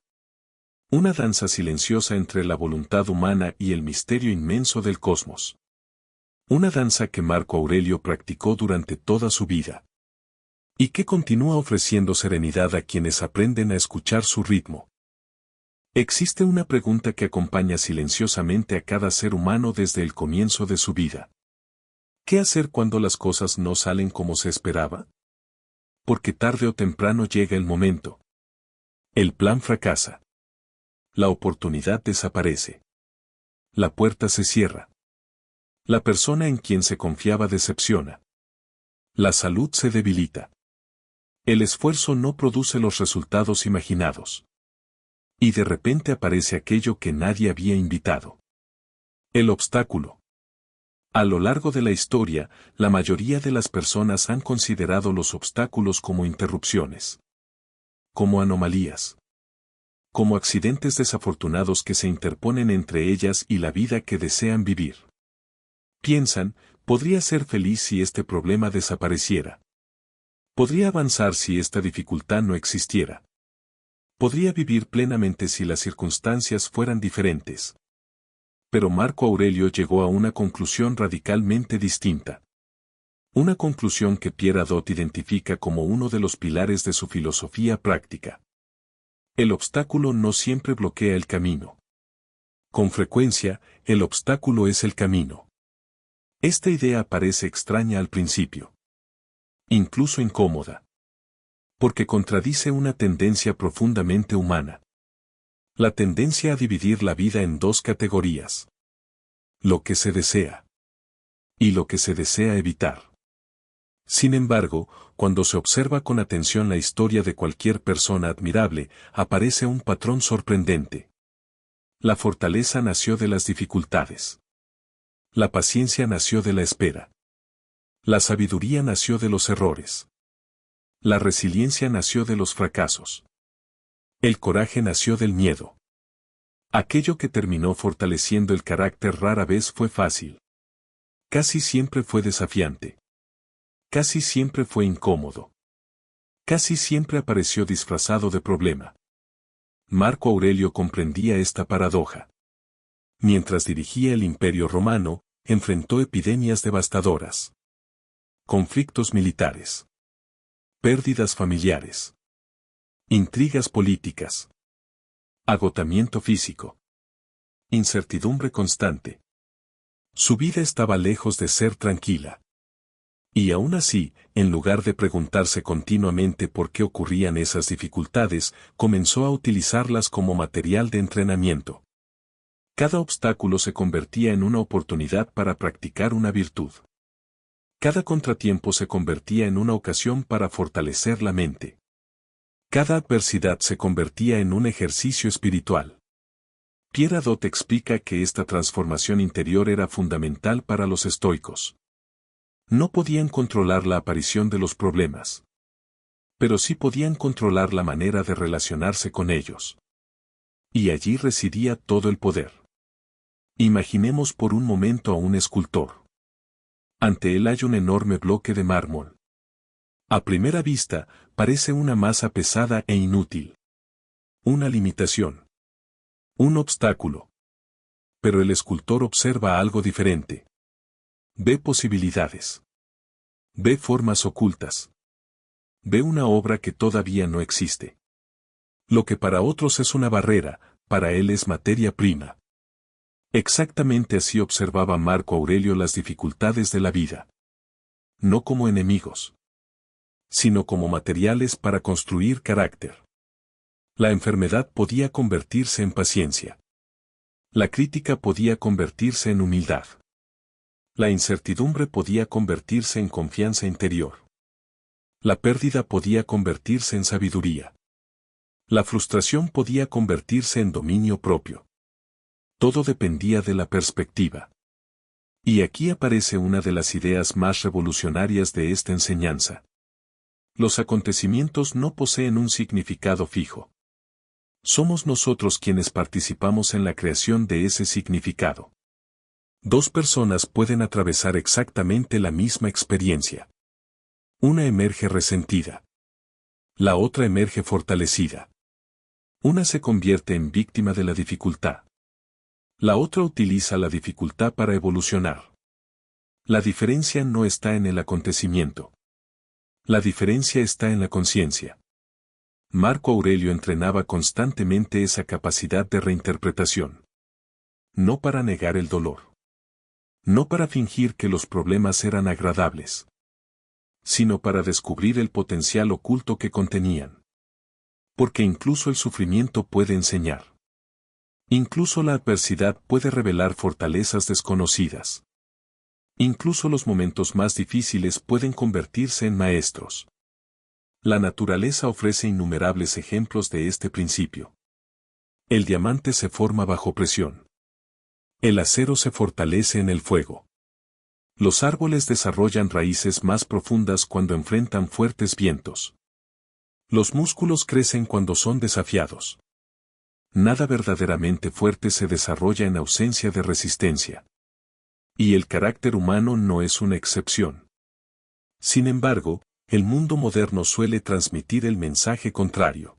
Una danza silenciosa entre la voluntad humana y el misterio inmenso del cosmos. Una danza que Marco Aurelio practicó durante toda su vida. Y que continúa ofreciendo serenidad a quienes aprenden a escuchar su ritmo. Existe una pregunta que acompaña silenciosamente a cada ser humano desde el comienzo de su vida. ¿Qué hacer cuando las cosas no salen como se esperaba? Porque tarde o temprano llega el momento. El plan fracasa. La oportunidad desaparece. La puerta se cierra. La persona en quien se confiaba decepciona. La salud se debilita. El esfuerzo no produce los resultados imaginados. Y de repente aparece aquello que nadie había invitado. El obstáculo. A lo largo de la historia, la mayoría de las personas han considerado los obstáculos como interrupciones, como anomalías, como accidentes desafortunados que se interponen entre ellas y la vida que desean vivir. Piensan, podría ser feliz si este problema desapareciera. Podría avanzar si esta dificultad no existiera. Podría vivir plenamente si las circunstancias fueran diferentes. Pero Marco Aurelio llegó a una conclusión radicalmente distinta. Una conclusión que Pierre Hadot identifica como uno de los pilares de su filosofía práctica. El obstáculo no siempre bloquea el camino. Con frecuencia, el obstáculo es el camino. Esta idea parece extraña al principio. Incluso incómoda. Porque contradice una tendencia profundamente humana. La tendencia a dividir la vida en dos categorías. Lo que se desea. Y lo que se desea evitar. Sin embargo, cuando se observa con atención la historia de cualquier persona admirable, aparece un patrón sorprendente. La fortaleza nació de las dificultades. La paciencia nació de la espera. La sabiduría nació de los errores. La resiliencia nació de los fracasos. El coraje nació del miedo. Aquello que terminó fortaleciendo el carácter rara vez fue fácil. Casi siempre fue desafiante. Casi siempre fue incómodo. Casi siempre apareció disfrazado de problema. Marco Aurelio comprendía esta paradoja. Mientras dirigía el Imperio Romano, enfrentó epidemias devastadoras. Conflictos militares. Pérdidas familiares. Intrigas políticas. Agotamiento físico. Incertidumbre constante. Su vida estaba lejos de ser tranquila. Y aún así, en lugar de preguntarse continuamente por qué ocurrían esas dificultades, comenzó a utilizarlas como material de entrenamiento. Cada obstáculo se convertía en una oportunidad para practicar una virtud. Cada contratiempo se convertía en una ocasión para fortalecer la mente. Cada adversidad se convertía en un ejercicio espiritual. Pierre Hadot explica que esta transformación interior era fundamental para los estoicos. No podían controlar la aparición de los problemas. Pero sí podían controlar la manera de relacionarse con ellos. Y allí residía todo el poder. Imaginemos por un momento a un escultor. Ante él hay un enorme bloque de mármol. A primera vista, parece una masa pesada e inútil. Una limitación. Un obstáculo. Pero el escultor observa algo diferente. Ve posibilidades. Ve formas ocultas. Ve una obra que todavía no existe. Lo que para otros es una barrera, para él es materia prima. Exactamente así observaba Marco Aurelio las dificultades de la vida. No como enemigos, sino como materiales para construir carácter. La enfermedad podía convertirse en paciencia. La crítica podía convertirse en humildad. La incertidumbre podía convertirse en confianza interior. La pérdida podía convertirse en sabiduría. La frustración podía convertirse en dominio propio. Todo dependía de la perspectiva. Y aquí aparece una de las ideas más revolucionarias de esta enseñanza. Los acontecimientos no poseen un significado fijo. Somos nosotros quienes participamos en la creación de ese significado. Dos personas pueden atravesar exactamente la misma experiencia. Una emerge resentida. La otra emerge fortalecida. Una se convierte en víctima de la dificultad. La otra utiliza la dificultad para evolucionar. La diferencia no está en el acontecimiento. La diferencia está en la conciencia. Marco Aurelio entrenaba constantemente esa capacidad de reinterpretación. No para negar el dolor. No para fingir que los problemas eran agradables. Sino para descubrir el potencial oculto que contenían. Porque incluso el sufrimiento puede enseñar. Incluso la adversidad puede revelar fortalezas desconocidas. Incluso los momentos más difíciles pueden convertirse en maestros. La naturaleza ofrece innumerables ejemplos de este principio. El diamante se forma bajo presión. El acero se fortalece en el fuego. Los árboles desarrollan raíces más profundas cuando enfrentan fuertes vientos. Los músculos crecen cuando son desafiados. Nada verdaderamente fuerte se desarrolla en ausencia de resistencia. Y el carácter humano no es una excepción. Sin embargo, el mundo moderno suele transmitir el mensaje contrario.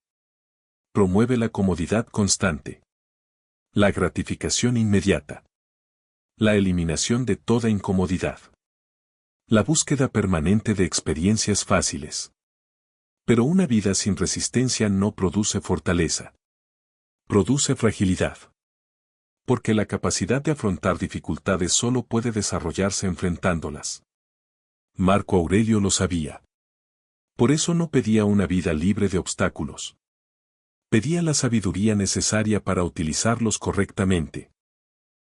Promueve la comodidad constante. La gratificación inmediata. La eliminación de toda incomodidad. La búsqueda permanente de experiencias fáciles. Pero una vida sin resistencia no produce fortaleza. Produce fragilidad. Porque la capacidad de afrontar dificultades solo puede desarrollarse enfrentándolas. Marco Aurelio lo sabía. Por eso no pedía una vida libre de obstáculos. Pedía la sabiduría necesaria para utilizarlos correctamente.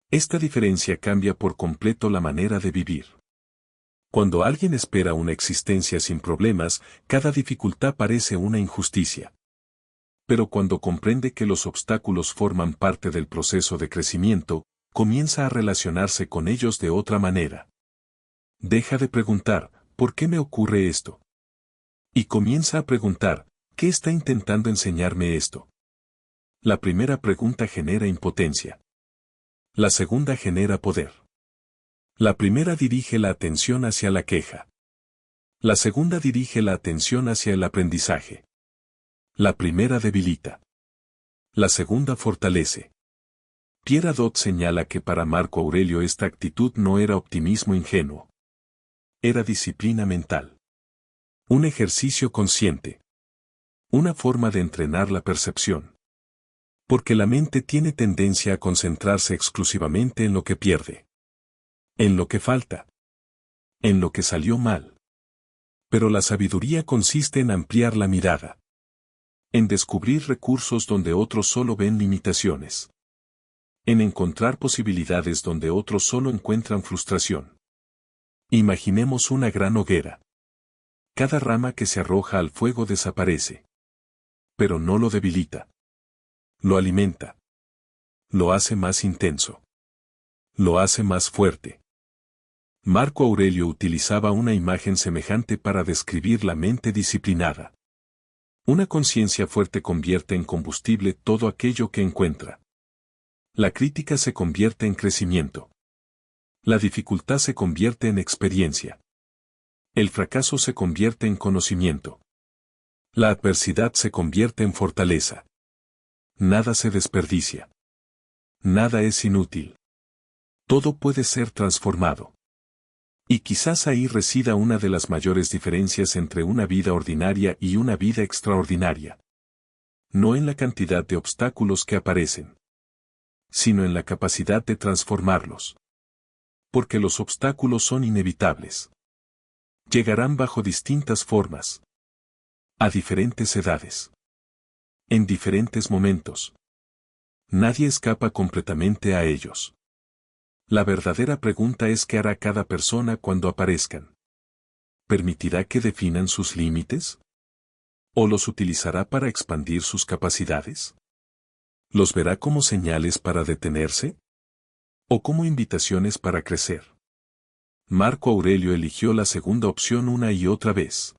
Esta diferencia cambia por completo la manera de vivir. Cuando alguien espera una existencia sin problemas, cada dificultad parece una injusticia. Pero cuando comprende que los obstáculos forman parte del proceso de crecimiento, comienza a relacionarse con ellos de otra manera. Deja de preguntar, ¿por qué me ocurre esto? Y comienza a preguntar, ¿qué está intentando enseñarme esto? La primera pregunta genera impotencia. La segunda genera poder. La primera dirige la atención hacia la queja. La segunda dirige la atención hacia el aprendizaje. La primera debilita. La segunda fortalece. Pierre Hadot señala que para Marco Aurelio esta actitud no era optimismo ingenuo. Era disciplina mental. Un ejercicio consciente. Una forma de entrenar la percepción. Porque la mente tiene tendencia a concentrarse exclusivamente en lo que pierde. En lo que falta. En lo que salió mal. Pero la sabiduría consiste en ampliar la mirada. En descubrir recursos donde otros solo ven limitaciones. En encontrar posibilidades donde otros solo encuentran frustración. Imaginemos una gran hoguera. Cada rama que se arroja al fuego desaparece. Pero no lo debilita. Lo alimenta. Lo hace más intenso. Lo hace más fuerte. Marco Aurelio utilizaba una imagen semejante para describir la mente disciplinada. Una conciencia fuerte convierte en combustible todo aquello que encuentra. La crítica se convierte en crecimiento. La dificultad se convierte en experiencia. El fracaso se convierte en conocimiento. La adversidad se convierte en fortaleza. Nada se desperdicia. Nada es inútil. Todo puede ser transformado. Y quizás ahí resida una de las mayores diferencias entre una vida ordinaria y una vida extraordinaria. No en la cantidad de obstáculos que aparecen, sino en la capacidad de transformarlos. Porque los obstáculos son inevitables. Llegarán bajo distintas formas. A diferentes edades. En diferentes momentos. Nadie escapa completamente a ellos. La verdadera pregunta es qué hará cada persona cuando aparezcan. ¿Permitirá que definan sus límites? ¿O los utilizará para expandir sus capacidades? ¿Los verá como señales para detenerse? ¿O como invitaciones para crecer? Marco Aurelio eligió la segunda opción una y otra vez.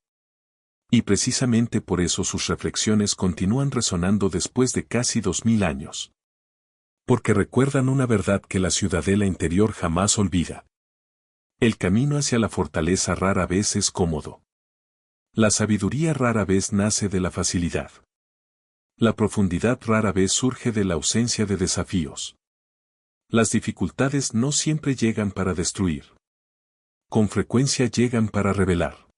Y precisamente por eso sus reflexiones continúan resonando después de casi 2000 años. Porque recuerdan una verdad que la ciudadela interior jamás olvida. El camino hacia la fortaleza rara vez es cómodo. La sabiduría rara vez nace de la facilidad. La profundidad rara vez surge de la ausencia de desafíos. Las dificultades no siempre llegan para destruir. Con frecuencia llegan para revelar.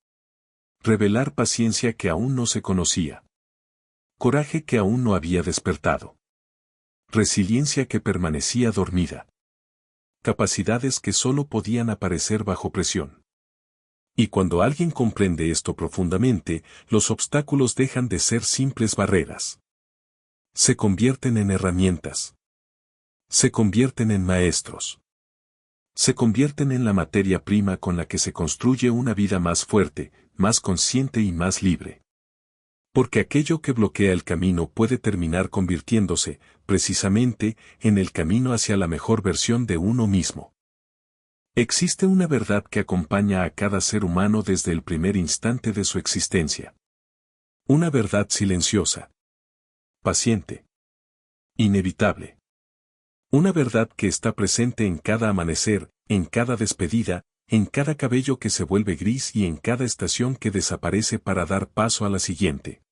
Revelar paciencia que aún no se conocía. Coraje que aún no había despertado. Resiliencia que permanecía dormida. Capacidades que solo podían aparecer bajo presión. Y cuando alguien comprende esto profundamente, los obstáculos dejan de ser simples barreras. Se convierten en herramientas. Se convierten en maestros. Se convierten en la materia prima con la que se construye una vida más fuerte, más consciente y más libre. Porque aquello que bloquea el camino puede terminar convirtiéndose, precisamente, en el camino hacia la mejor versión de uno mismo. Existe una verdad que acompaña a cada ser humano desde el primer instante de su existencia. Una verdad silenciosa, paciente, inevitable. Una verdad que está presente en cada amanecer, en cada despedida, en cada cabello que se vuelve gris y en cada estación que desaparece para dar paso a la siguiente.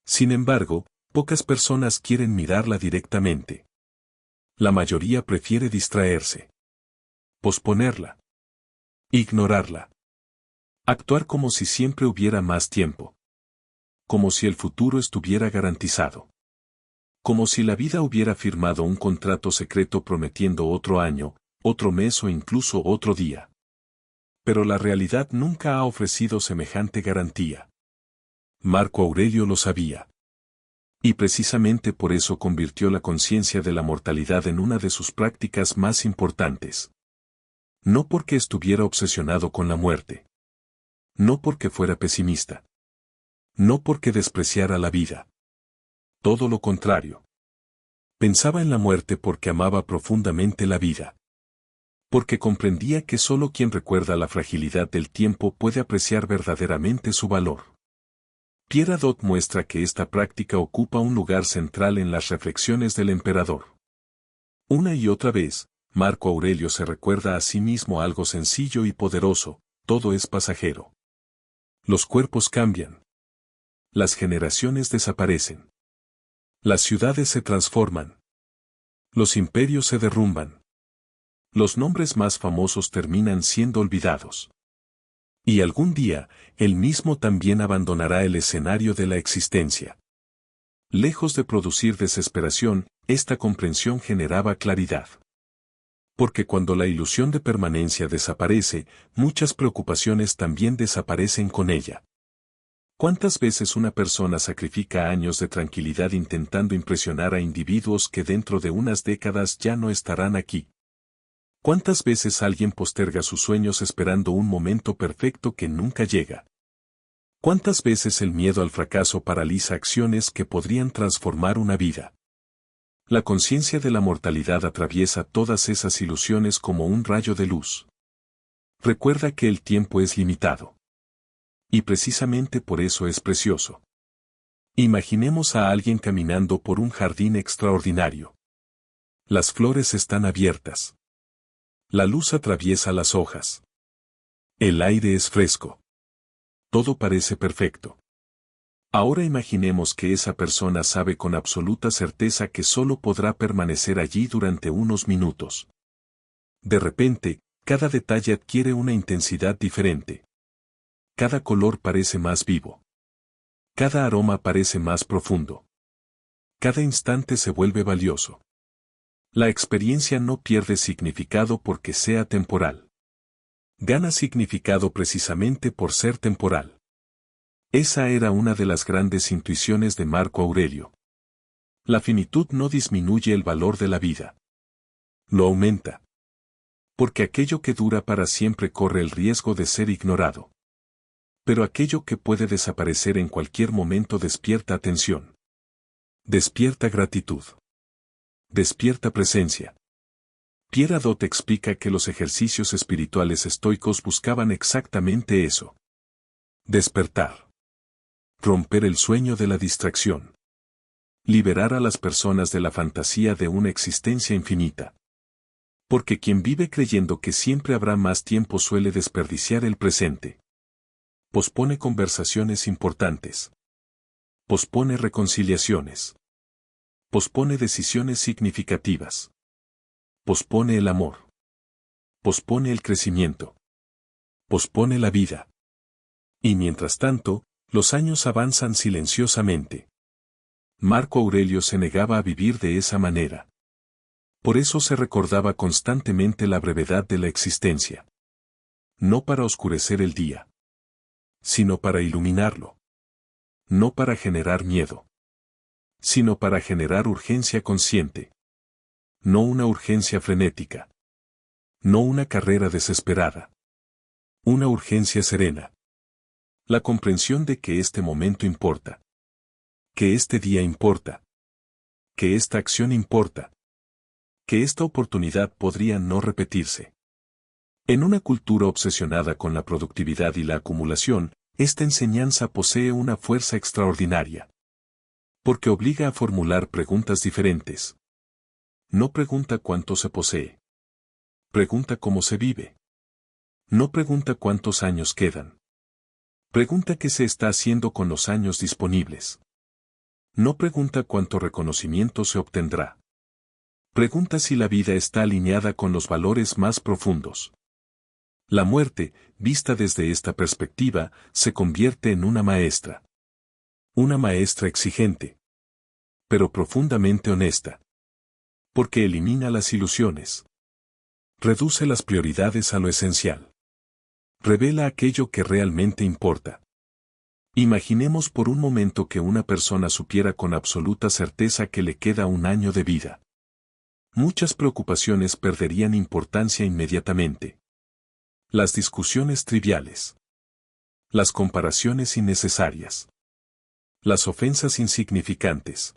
Sin embargo, pocas personas quieren mirarla directamente. La mayoría prefiere distraerse, posponerla, ignorarla, actuar como si siempre hubiera más tiempo, como si el futuro estuviera garantizado, como si la vida hubiera firmado un contrato secreto prometiendo otro año, otro mes o incluso otro día. Pero la realidad nunca ha ofrecido semejante garantía. Marco Aurelio lo sabía. Y precisamente por eso convirtió la conciencia de la mortalidad en una de sus prácticas más importantes. No porque estuviera obsesionado con la muerte. No porque fuera pesimista. No porque despreciara la vida. Todo lo contrario. Pensaba en la muerte porque amaba profundamente la vida. Porque comprendía que solo quien recuerda la fragilidad del tiempo puede apreciar verdaderamente su valor. Pierre Hadot muestra que esta práctica ocupa un lugar central en las reflexiones del emperador. Una y otra vez, Marco Aurelio se recuerda a sí mismo algo sencillo y poderoso: todo es pasajero. Los cuerpos cambian. Las generaciones desaparecen. Las ciudades se transforman. Los imperios se derrumban. Los nombres más famosos terminan siendo olvidados. Y algún día, él mismo también abandonará el escenario de la existencia. Lejos de producir desesperación, esta comprensión generaba claridad. Porque cuando la ilusión de permanencia desaparece, muchas preocupaciones también desaparecen con ella. ¿Cuántas veces una persona sacrifica años de tranquilidad intentando impresionar a individuos que dentro de unas décadas ya no estarán aquí? ¿Cuántas veces alguien posterga sus sueños esperando un momento perfecto que nunca llega? ¿Cuántas veces el miedo al fracaso paraliza acciones que podrían transformar una vida? La conciencia de la mortalidad atraviesa todas esas ilusiones como un rayo de luz. Recuerda que el tiempo es limitado. Y precisamente por eso es precioso. Imaginemos a alguien caminando por un jardín extraordinario. Las flores están abiertas. La luz atraviesa las hojas. El aire es fresco. Todo parece perfecto. Ahora imaginemos que esa persona sabe con absoluta certeza que solo podrá permanecer allí durante unos minutos. De repente, cada detalle adquiere una intensidad diferente. Cada color parece más vivo. Cada aroma parece más profundo. Cada instante se vuelve valioso. La experiencia no pierde significado porque sea temporal. Gana significado precisamente por ser temporal. Esa era una de las grandes intuiciones de Marco Aurelio. La finitud no disminuye el valor de la vida. Lo aumenta. Porque aquello que dura para siempre corre el riesgo de ser ignorado. Pero aquello que puede desaparecer en cualquier momento despierta atención. Despierta gratitud. Despierta presencia. Pierre Hadot explica que los ejercicios espirituales estoicos buscaban exactamente eso. Despertar. Romper el sueño de la distracción. Liberar a las personas de la fantasía de una existencia infinita. Porque quien vive creyendo que siempre habrá más tiempo suele desperdiciar el presente. Pospone conversaciones importantes. Pospone reconciliaciones. Pospone decisiones significativas. Pospone el amor. Pospone el crecimiento. Pospone la vida. Y mientras tanto, los años avanzan silenciosamente. Marco Aurelio se negaba a vivir de esa manera. Por eso se recordaba constantemente la brevedad de la existencia. No para oscurecer el día, sino para iluminarlo. No para generar miedo, sino para generar urgencia consciente. No una urgencia frenética. No una carrera desesperada. Una urgencia serena. La comprensión de que este momento importa. Que este día importa. Que esta acción importa. Que esta oportunidad podría no repetirse. En una cultura obsesionada con la productividad y la acumulación, esta enseñanza posee una fuerza extraordinaria. Porque obliga a formular preguntas diferentes. No pregunta cuánto se posee. Pregunta cómo se vive. No pregunta cuántos años quedan. Pregunta qué se está haciendo con los años disponibles. No pregunta cuánto reconocimiento se obtendrá. Pregunta si la vida está alineada con los valores más profundos. La muerte, vista desde esta perspectiva, se convierte en una maestra. Una maestra exigente. Pero profundamente honesta. Porque elimina las ilusiones. Reduce las prioridades a lo esencial. Revela aquello que realmente importa. Imaginemos por un momento que una persona supiera con absoluta certeza que le queda un año de vida. Muchas preocupaciones perderían importancia inmediatamente. Las discusiones triviales. Las comparaciones innecesarias. Las ofensas insignificantes.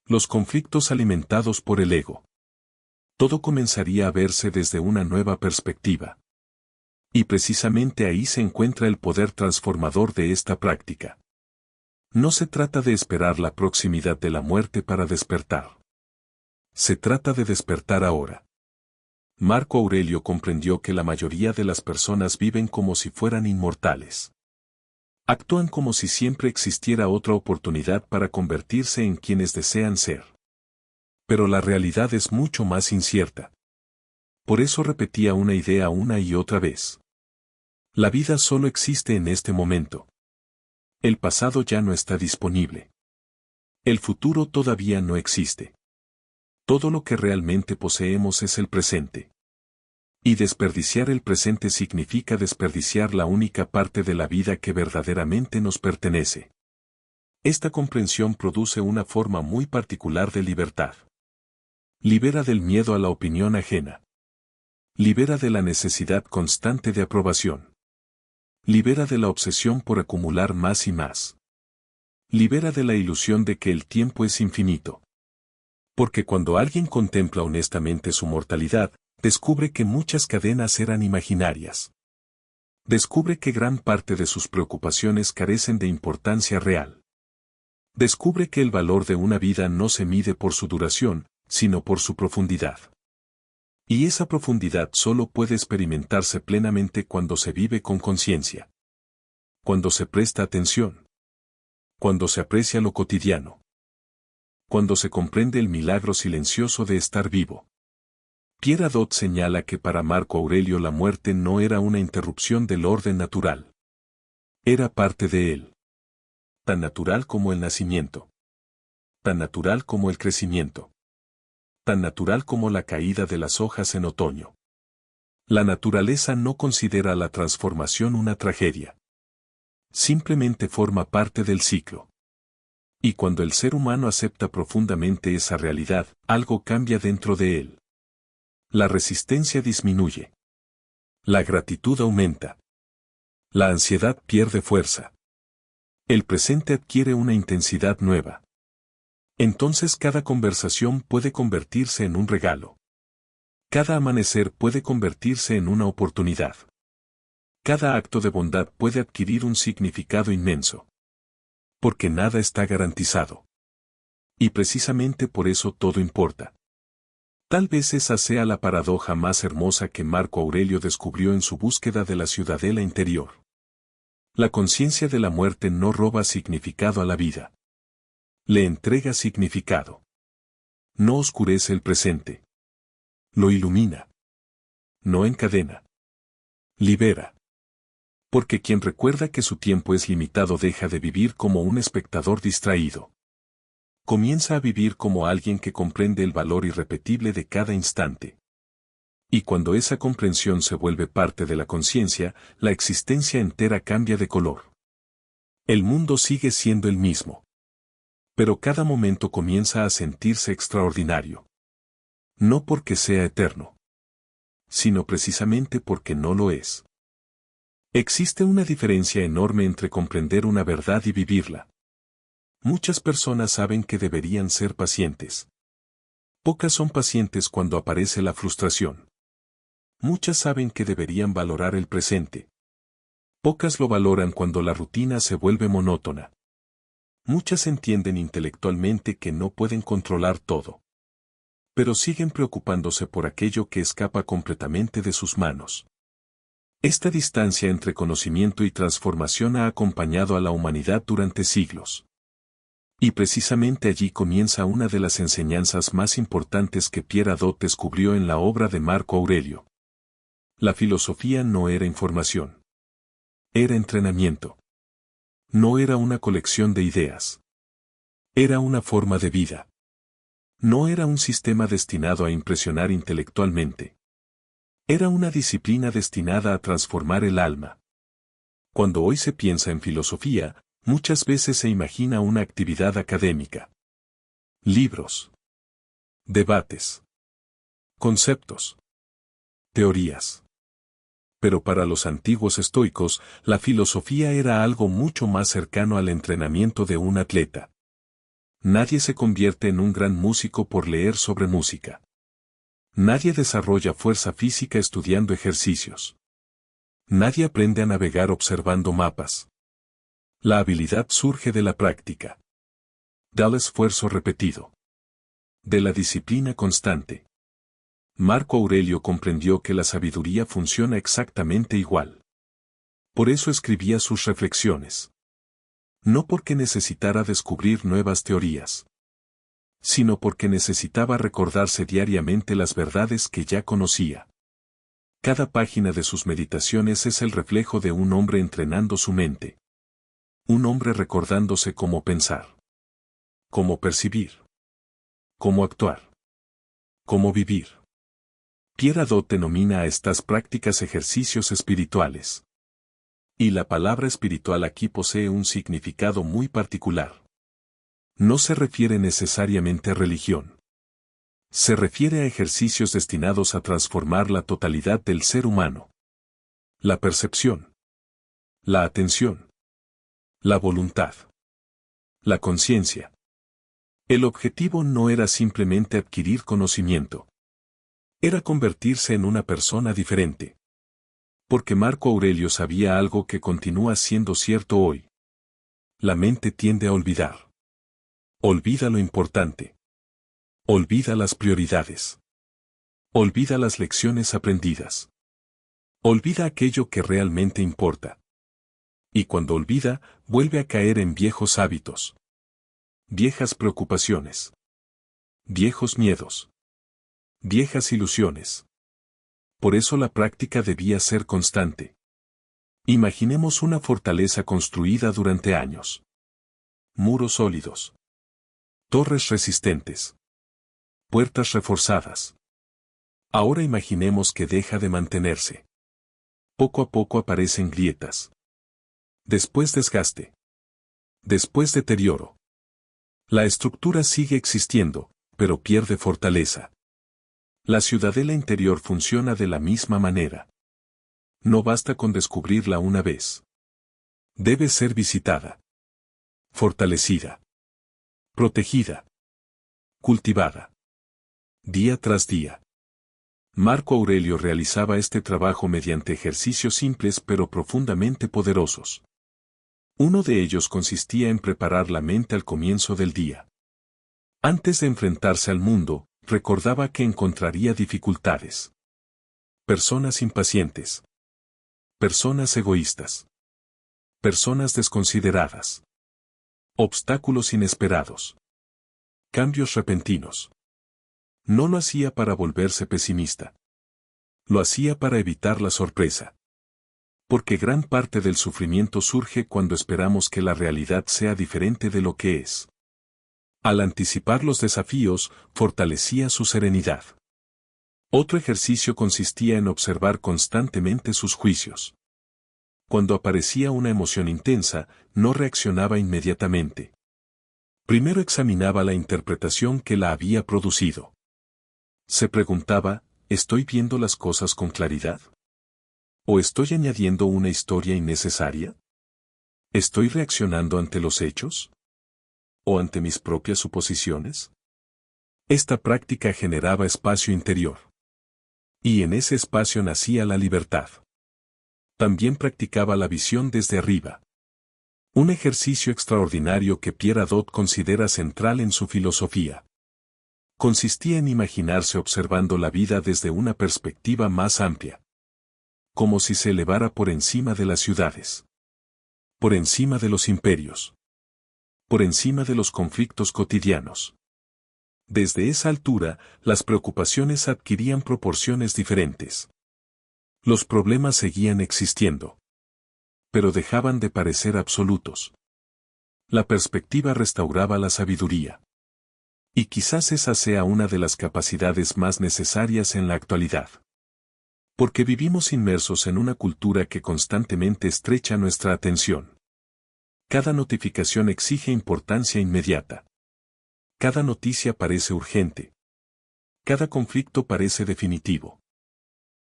Los conflictos alimentados por el ego. Todo comenzaría a verse desde una nueva perspectiva. Y precisamente ahí se encuentra el poder transformador de esta práctica. No se trata de esperar la proximidad de la muerte para despertar. Se trata de despertar ahora. Marco Aurelio comprendió que la mayoría de las personas viven como si fueran inmortales. Actúan como si siempre existiera otra oportunidad para convertirse en quienes desean ser. Pero la realidad es mucho más incierta. Por eso repetía una idea una y otra vez. La vida solo existe en este momento. El pasado ya no está disponible. El futuro todavía no existe. Todo lo que realmente poseemos es el presente. Y desperdiciar el presente significa desperdiciar la única parte de la vida que verdaderamente nos pertenece. Esta comprensión produce una forma muy particular de libertad. Libera del miedo a la opinión ajena. Libera de la necesidad constante de aprobación. Libera de la obsesión por acumular más y más. Libera de la ilusión de que el tiempo es infinito. Porque cuando alguien contempla honestamente su mortalidad, descubre que muchas cadenas eran imaginarias. Descubre que gran parte de sus preocupaciones carecen de importancia real. Descubre que el valor de una vida no se mide por su duración, sino por su profundidad. Y esa profundidad solo puede experimentarse plenamente cuando se vive con conciencia. Cuando se presta atención. Cuando se aprecia lo cotidiano. Cuando se comprende el milagro silencioso de estar vivo. Pierre Hadot señala que para Marco Aurelio la muerte no era una interrupción del orden natural. Era parte de él. Tan natural como el nacimiento. Tan natural como el crecimiento. Tan natural como la caída de las hojas en otoño. La naturaleza no considera la transformación una tragedia. Simplemente forma parte del ciclo. Y cuando el ser humano acepta profundamente esa realidad, algo cambia dentro de él. La resistencia disminuye. La gratitud aumenta. La ansiedad pierde fuerza. El presente adquiere una intensidad nueva. Entonces cada conversación puede convertirse en un regalo. Cada amanecer puede convertirse en una oportunidad. Cada acto de bondad puede adquirir un significado inmenso. Porque nada está garantizado. Y precisamente por eso todo importa. Tal vez esa sea la paradoja más hermosa que Marco Aurelio descubrió en su búsqueda de la ciudadela interior. La conciencia de la muerte no roba significado a la vida. Le entrega significado. No oscurece el presente. Lo ilumina. No encadena. Libera. Porque quien recuerda que su tiempo es limitado deja de vivir como un espectador distraído. Comienza a vivir como alguien que comprende el valor irrepetible de cada instante. Y cuando esa comprensión se vuelve parte de la conciencia, la existencia entera cambia de color. El mundo sigue siendo el mismo. Pero cada momento comienza a sentirse extraordinario. No porque sea eterno, sino precisamente porque no lo es. Existe una diferencia enorme entre comprender una verdad y vivirla. Muchas personas saben que deberían ser pacientes. Pocas son pacientes cuando aparece la frustración. Muchas saben que deberían valorar el presente. Pocas lo valoran cuando la rutina se vuelve monótona. Muchas entienden intelectualmente que no pueden controlar todo. Pero siguen preocupándose por aquello que escapa completamente de sus manos. Esta distancia entre conocimiento y transformación ha acompañado a la humanidad durante siglos. Y precisamente allí comienza una de las enseñanzas más importantes que Pierre Hadot descubrió en la obra de Marco Aurelio. La filosofía no era información. Era entrenamiento. No era una colección de ideas. Era una forma de vida. No era un sistema destinado a impresionar intelectualmente. Era una disciplina destinada a transformar el alma. Cuando hoy se piensa en filosofía, muchas veces se imagina una actividad académica. Libros. Debates. Conceptos. Teorías. Pero para los antiguos estoicos, la filosofía era algo mucho más cercano al entrenamiento de un atleta. Nadie se convierte en un gran músico por leer sobre música. Nadie desarrolla fuerza física estudiando ejercicios. Nadie aprende a navegar observando mapas. La habilidad surge de la práctica. Del esfuerzo repetido. De la disciplina constante. Marco Aurelio comprendió que la sabiduría funciona exactamente igual. Por eso escribía sus reflexiones. No porque necesitara descubrir nuevas teorías, sino porque necesitaba recordarse diariamente las verdades que ya conocía. Cada página de sus meditaciones es el reflejo de un hombre entrenando su mente. Un hombre recordándose cómo pensar, cómo percibir, cómo actuar, cómo vivir. Pierre Hadot denomina a estas prácticas ejercicios espirituales. Y la palabra espiritual aquí posee un significado muy particular. No se refiere necesariamente a religión. Se refiere a ejercicios destinados a transformar la totalidad del ser humano. La percepción. La atención. La voluntad. La conciencia. El objetivo no era simplemente adquirir conocimiento. Era convertirse en una persona diferente. Porque Marco Aurelio sabía algo que continúa siendo cierto hoy. La mente tiende a olvidar. Olvida lo importante. Olvida las prioridades. Olvida las lecciones aprendidas. Olvida aquello que realmente importa. Y cuando olvida, vuelve a caer en viejos hábitos. Viejas preocupaciones. Viejos miedos. Viejas ilusiones. Por eso la práctica debía ser constante. Imaginemos una fortaleza construida durante años. Muros sólidos. Torres resistentes. Puertas reforzadas. Ahora imaginemos que deja de mantenerse. Poco a poco aparecen grietas. Después desgaste. Después deterioro. La estructura sigue existiendo, pero pierde fortaleza. La ciudadela interior funciona de la misma manera. No basta con descubrirla una vez. Debe ser visitada. Fortalecida. Protegida. Cultivada. Día tras día. Marco Aurelio realizaba este trabajo mediante ejercicios simples pero profundamente poderosos. Uno de ellos consistía en preparar la mente al comienzo del día. Antes de enfrentarse al mundo, recordaba que encontraría dificultades. Personas impacientes. Personas egoístas. Personas desconsideradas. Obstáculos inesperados. Cambios repentinos. No lo hacía para volverse pesimista. Lo hacía para evitar la sorpresa. Porque gran parte del sufrimiento surge cuando esperamos que la realidad sea diferente de lo que es. Al anticipar los desafíos, fortalecía su serenidad. Otro ejercicio consistía en observar constantemente sus juicios. Cuando aparecía una emoción intensa, no reaccionaba inmediatamente. Primero examinaba la interpretación que la había producido. Se preguntaba, ¿estoy viendo las cosas con claridad? ¿O estoy añadiendo una historia innecesaria? ¿Estoy reaccionando ante los hechos? ¿O ante mis propias suposiciones? Esta práctica generaba espacio interior. Y en ese espacio nacía la libertad. También practicaba la visión desde arriba. Un ejercicio extraordinario que Pierre Hadot considera central en su filosofía. Consistía en imaginarse observando la vida desde una perspectiva más amplia. Como si se elevara por encima de las ciudades. Por encima de los imperios. Por encima de los conflictos cotidianos. Desde esa altura, las preocupaciones adquirían proporciones diferentes. Los problemas seguían existiendo. Pero dejaban de parecer absolutos. La perspectiva restauraba la sabiduría. Y quizás esa sea una de las capacidades más necesarias en la actualidad. Porque vivimos inmersos en una cultura que constantemente estrecha nuestra atención. Cada notificación exige importancia inmediata. Cada noticia parece urgente. Cada conflicto parece definitivo.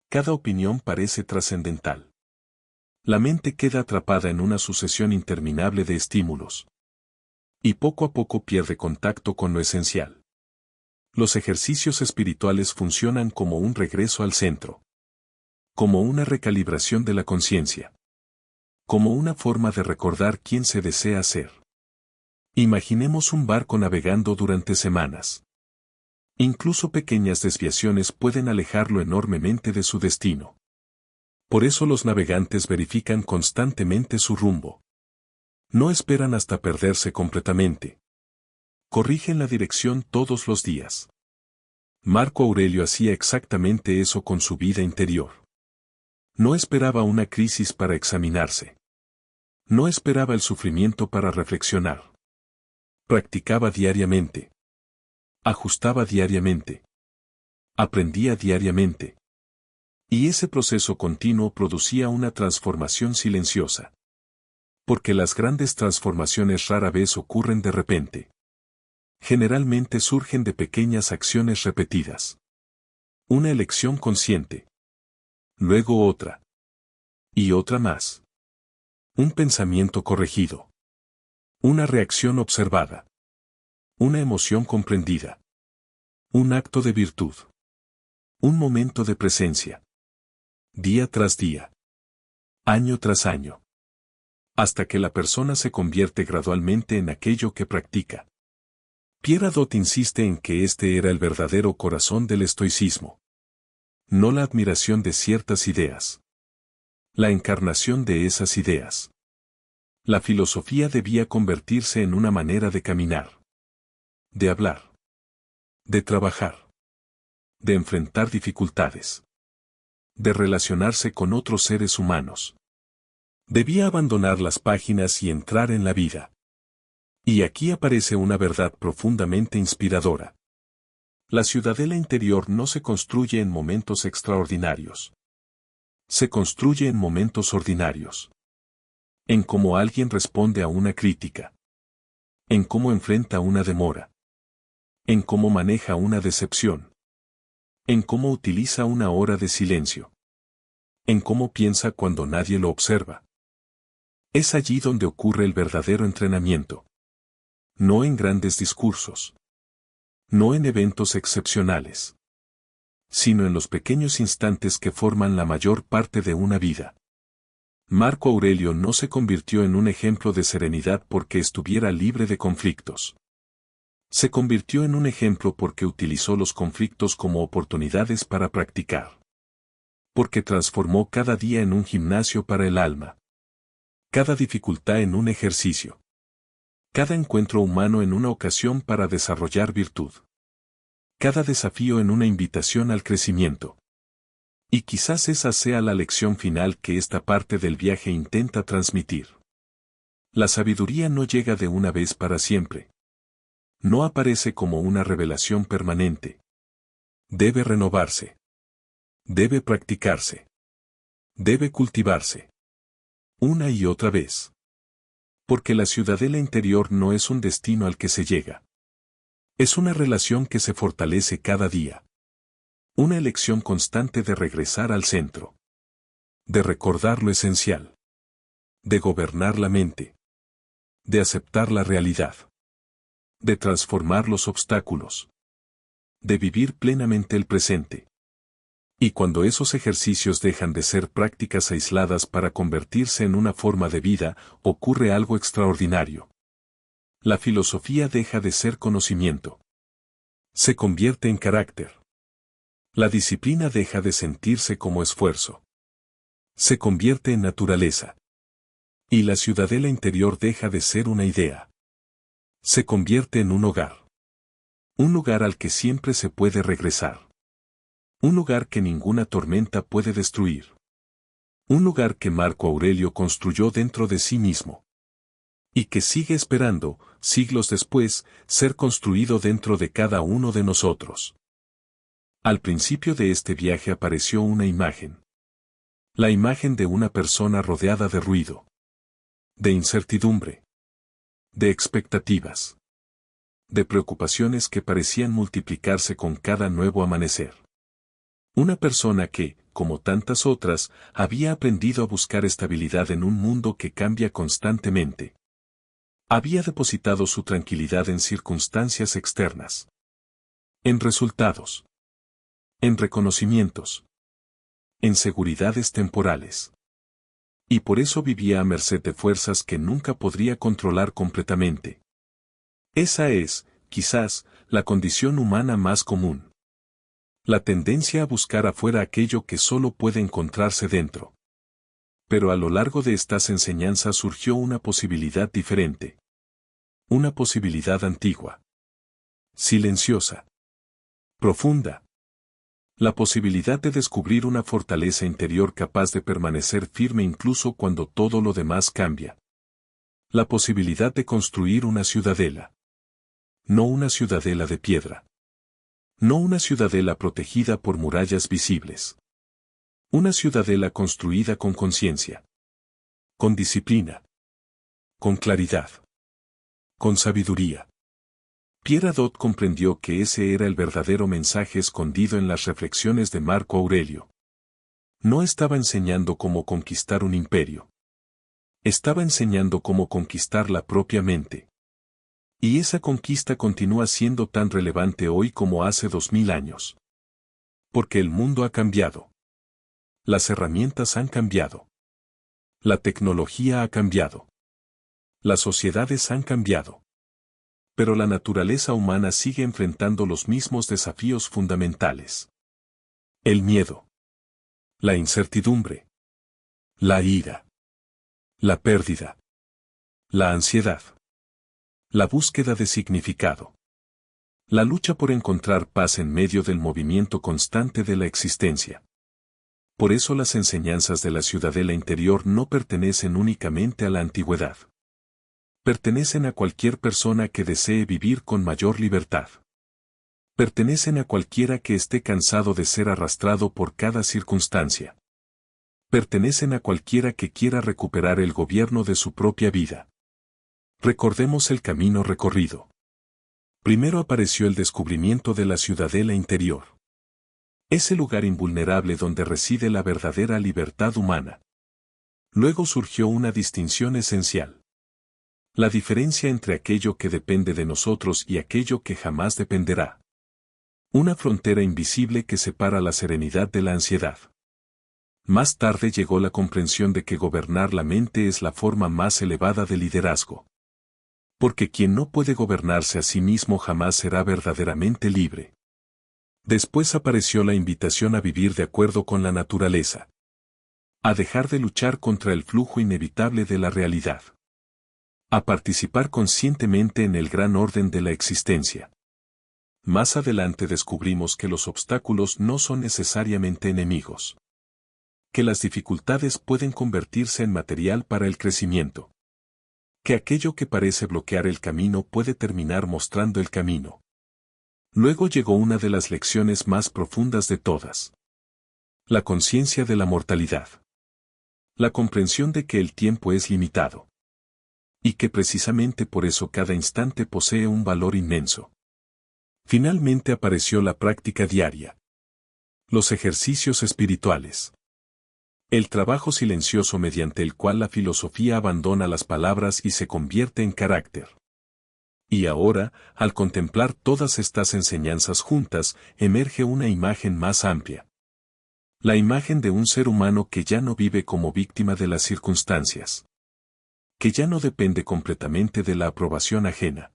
Cada opinión parece trascendental. La mente queda atrapada en una sucesión interminable de estímulos. Y poco a poco pierde contacto con lo esencial. Los ejercicios espirituales funcionan como un regreso al centro. Como una recalibración de la conciencia. Como una forma de recordar quién se desea ser. Imaginemos un barco navegando durante semanas. Incluso pequeñas desviaciones pueden alejarlo enormemente de su destino. Por eso los navegantes verifican constantemente su rumbo. No esperan hasta perderse completamente. Corrigen la dirección todos los días. Marco Aurelio hacía exactamente eso con su vida interior. No esperaba una crisis para examinarse. No esperaba el sufrimiento para reflexionar. Practicaba diariamente. Ajustaba diariamente. Aprendía diariamente. Y ese proceso continuo producía una transformación silenciosa. Porque las grandes transformaciones rara vez ocurren de repente. Generalmente surgen de pequeñas acciones repetidas. Una elección consciente. Luego otra. Y otra más. Un pensamiento corregido. Una reacción observada. Una emoción comprendida. Un acto de virtud. Un momento de presencia. Día tras día. Año tras año. Hasta que la persona se convierte gradualmente en aquello que practica. Pierre Hadot insiste en que este era el verdadero corazón del estoicismo. No la admiración de ciertas ideas. La encarnación de esas ideas. La filosofía debía convertirse en una manera de caminar. De hablar. De trabajar. De enfrentar dificultades. De relacionarse con otros seres humanos. Debía abandonar las páginas y entrar en la vida. Y aquí aparece una verdad profundamente inspiradora. La ciudadela interior no se construye en momentos extraordinarios. Se construye en momentos ordinarios. En cómo alguien responde a una crítica. En cómo enfrenta una demora. En cómo maneja una decepción. En cómo utiliza una hora de silencio. En cómo piensa cuando nadie lo observa. Es allí donde ocurre el verdadero entrenamiento. No en grandes discursos. No en eventos excepcionales. Sino en los pequeños instantes que forman la mayor parte de una vida. Marco Aurelio no se convirtió en un ejemplo de serenidad porque estuviera libre de conflictos. Se convirtió en un ejemplo porque utilizó los conflictos como oportunidades para practicar. Porque transformó cada día en un gimnasio para el alma. Cada dificultad en un ejercicio. Cada encuentro humano en una ocasión para desarrollar virtud. Cada desafío en una invitación al crecimiento. Y quizás esa sea la lección final que esta parte del viaje intenta transmitir. La sabiduría no llega de una vez para siempre. No aparece como una revelación permanente. Debe renovarse. Debe practicarse. Debe cultivarse. Una y otra vez. Porque la ciudadela interior no es un destino al que se llega. Es una relación que se fortalece cada día. Una elección constante de regresar al centro. De recordar lo esencial. De gobernar la mente. De aceptar la realidad. de transformar los obstáculos, de vivir plenamente el presente. Y cuando esos ejercicios dejan de ser prácticas aisladas para convertirse en una forma de vida, ocurre algo extraordinario. La filosofía deja de ser conocimiento. Se convierte en carácter. La disciplina deja de sentirse como esfuerzo. Se convierte en naturaleza. Y la ciudadela interior deja de ser una idea. Se convierte en un hogar. Un lugar al que siempre se puede regresar. Un lugar que ninguna tormenta puede destruir. Un lugar que Marco Aurelio construyó dentro de sí mismo. Y que sigue esperando, siglos después, ser construido dentro de cada uno de nosotros. Al principio de este viaje apareció una imagen. La imagen de una persona rodeada de ruido. De incertidumbre. De expectativas. De preocupaciones que parecían multiplicarse con cada nuevo amanecer. Una persona que, como tantas otras, había aprendido a buscar estabilidad en un mundo que cambia constantemente. Había depositado su tranquilidad en circunstancias externas. En resultados. En reconocimientos. En seguridades temporales. Y por eso vivía a merced de fuerzas que nunca podría controlar completamente. Esa es, quizás, la condición humana más común. La tendencia a buscar afuera aquello que solo puede encontrarse dentro. Pero a lo largo de estas enseñanzas surgió una posibilidad diferente. Una posibilidad antigua. Silenciosa. Profunda. La posibilidad de descubrir una fortaleza interior capaz de permanecer firme incluso cuando todo lo demás cambia. La posibilidad de construir una ciudadela. No una ciudadela de piedra. No una ciudadela protegida por murallas visibles. Una ciudadela construida con conciencia. Con disciplina. Con claridad. Con sabiduría. Pierre Hadot comprendió que ese era el verdadero mensaje escondido en las reflexiones de Marco Aurelio. No estaba enseñando cómo conquistar un imperio. Estaba enseñando cómo conquistar la propia mente. Y esa conquista continúa siendo tan relevante hoy como hace 2000 años. Porque el mundo ha cambiado. Las herramientas han cambiado. La tecnología ha cambiado. Las sociedades han cambiado. Pero la naturaleza humana sigue enfrentando los mismos desafíos fundamentales. El miedo. La incertidumbre. La ira. La pérdida. La ansiedad. La búsqueda de significado. La lucha por encontrar paz en medio del movimiento constante de la existencia. Por eso las enseñanzas de la ciudadela interior no pertenecen únicamente a la antigüedad. Pertenecen a cualquier persona que desee vivir con mayor libertad. Pertenecen a cualquiera que esté cansado de ser arrastrado por cada circunstancia. Pertenecen a cualquiera que quiera recuperar el gobierno de su propia vida. Recordemos el camino recorrido. Primero apareció el descubrimiento de la ciudadela interior. Ese lugar invulnerable donde reside la verdadera libertad humana. Luego surgió una distinción esencial. La diferencia entre aquello que depende de nosotros y aquello que jamás dependerá. Una frontera invisible que separa la serenidad de la ansiedad. Más tarde llegó la comprensión de que gobernar la mente es la forma más elevada de liderazgo. Porque quien no puede gobernarse a sí mismo jamás será verdaderamente libre. Después apareció la invitación a vivir de acuerdo con la naturaleza. A dejar de luchar contra el flujo inevitable de la realidad. A participar conscientemente en el gran orden de la existencia. Más adelante descubrimos que los obstáculos no son necesariamente enemigos. Que las dificultades pueden convertirse en material para el crecimiento. Que aquello que parece bloquear el camino puede terminar mostrando el camino. Luego llegó una de las lecciones más profundas de todas. La conciencia de la mortalidad. La comprensión de que el tiempo es limitado. Y que precisamente por eso cada instante posee un valor inmenso. Finalmente apareció la práctica diaria. Los ejercicios espirituales. El trabajo silencioso mediante el cual la filosofía abandona las palabras y se convierte en carácter. Y ahora, al contemplar todas estas enseñanzas juntas, emerge una imagen más amplia. La imagen de un ser humano que ya no vive como víctima de las circunstancias. Que ya no depende completamente de la aprobación ajena.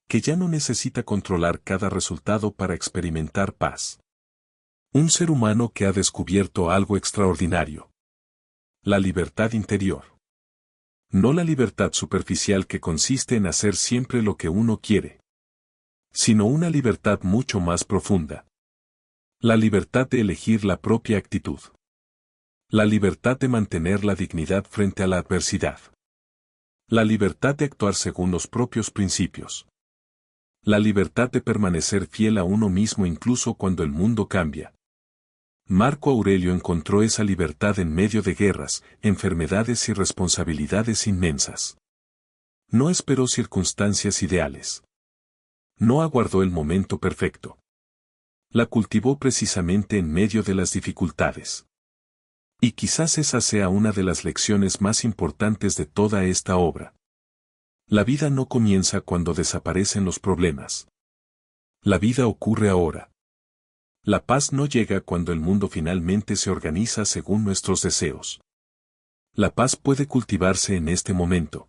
Que ya no necesita controlar cada resultado para experimentar paz. Un ser humano que ha descubierto algo extraordinario. La libertad interior. No la libertad superficial que consiste en hacer siempre lo que uno quiere, sino una libertad mucho más profunda. La libertad de elegir la propia actitud. La libertad de mantener la dignidad frente a la adversidad. La libertad de actuar según los propios principios. La libertad de permanecer fiel a uno mismo incluso cuando el mundo cambia. Marco Aurelio encontró esa libertad en medio de guerras, enfermedades y responsabilidades inmensas. No esperó circunstancias ideales. No aguardó el momento perfecto. La cultivó precisamente en medio de las dificultades. Y quizás esa sea una de las lecciones más importantes de toda esta obra. La vida no comienza cuando desaparecen los problemas. La vida ocurre ahora. La paz no llega cuando el mundo finalmente se organiza según nuestros deseos. La paz puede cultivarse en este momento.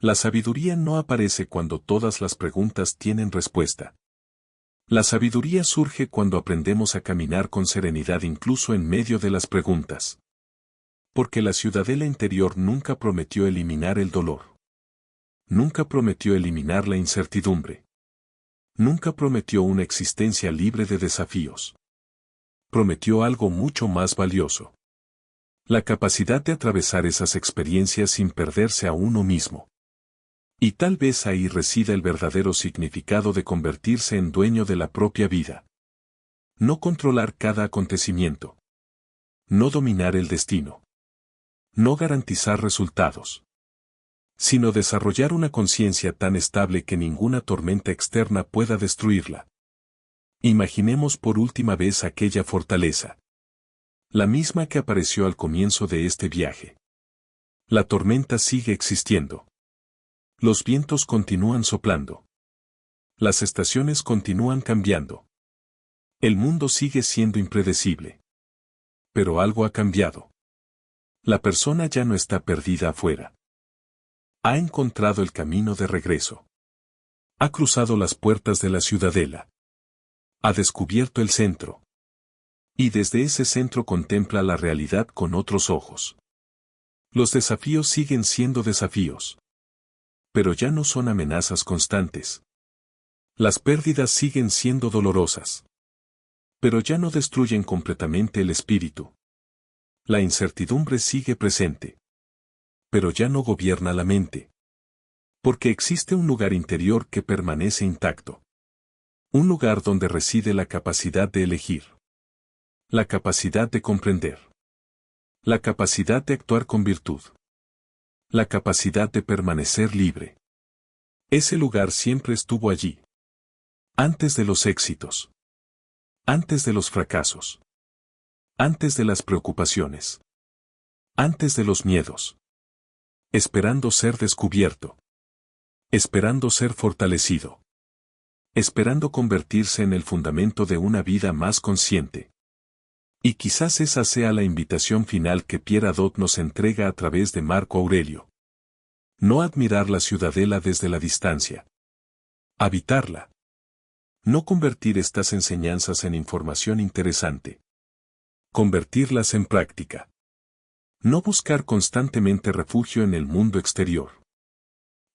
La sabiduría no aparece cuando todas las preguntas tienen respuesta. La sabiduría surge cuando aprendemos a caminar con serenidad incluso en medio de las preguntas. Porque la ciudadela interior nunca prometió eliminar el dolor. Nunca prometió eliminar la incertidumbre. Nunca prometió una existencia libre de desafíos. Prometió algo mucho más valioso. La capacidad de atravesar esas experiencias sin perderse a uno mismo. Y tal vez ahí resida el verdadero significado de convertirse en dueño de la propia vida. No controlar cada acontecimiento. No dominar el destino. No garantizar resultados. Sino desarrollar una conciencia tan estable que ninguna tormenta externa pueda destruirla. Imaginemos por última vez aquella fortaleza. La misma que apareció al comienzo de este viaje. La tormenta sigue existiendo. Los vientos continúan soplando. Las estaciones continúan cambiando. El mundo sigue siendo impredecible. Pero algo ha cambiado. La persona ya no está perdida afuera. Ha encontrado el camino de regreso. Ha cruzado las puertas de la ciudadela. Ha descubierto el centro. Y desde ese centro contempla la realidad con otros ojos. Los desafíos siguen siendo desafíos. Pero ya no son amenazas constantes. Las pérdidas siguen siendo dolorosas. Pero ya no destruyen completamente el espíritu. La incertidumbre sigue presente. Pero ya no gobierna la mente. Porque existe un lugar interior que permanece intacto. Un lugar donde reside la capacidad de elegir. La capacidad de comprender. La capacidad de actuar con virtud. La capacidad de permanecer libre. Ese lugar siempre estuvo allí. Antes de los éxitos. Antes de los fracasos. Antes de las preocupaciones. Antes de los miedos. Esperando ser descubierto. Esperando ser fortalecido. Esperando convertirse en el fundamento de una vida más consciente. Y quizás esa sea la invitación final que Pierre Hadot nos entrega a través de Marco Aurelio. No admirar la ciudadela desde la distancia. Habitarla. No convertir estas enseñanzas en información interesante. Convertirlas en práctica. No buscar constantemente refugio en el mundo exterior.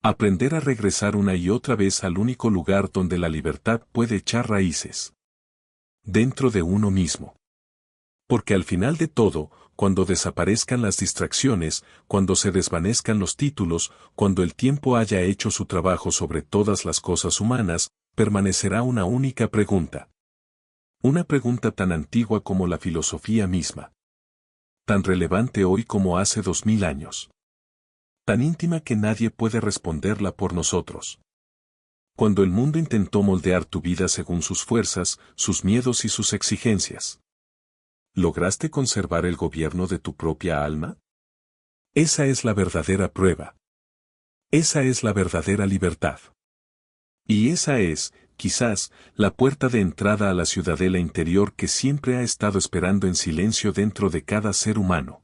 Aprender a regresar una y otra vez al único lugar donde la libertad puede echar raíces. Dentro de uno mismo. Porque al final de todo, cuando desaparezcan las distracciones, cuando se desvanezcan los títulos, cuando el tiempo haya hecho su trabajo sobre todas las cosas humanas, permanecerá una única pregunta. Una pregunta tan antigua como la filosofía misma. Tan relevante hoy como hace 2000 años. Tan íntima que nadie puede responderla por nosotros. Cuando el mundo intentó moldear tu vida según sus fuerzas, sus miedos y sus exigencias. ¿Lograste conservar el gobierno de tu propia alma? Esa es la verdadera prueba. Esa es la verdadera libertad. Y esa es, quizás, la puerta de entrada a la ciudadela interior que siempre ha estado esperando en silencio dentro de cada ser humano.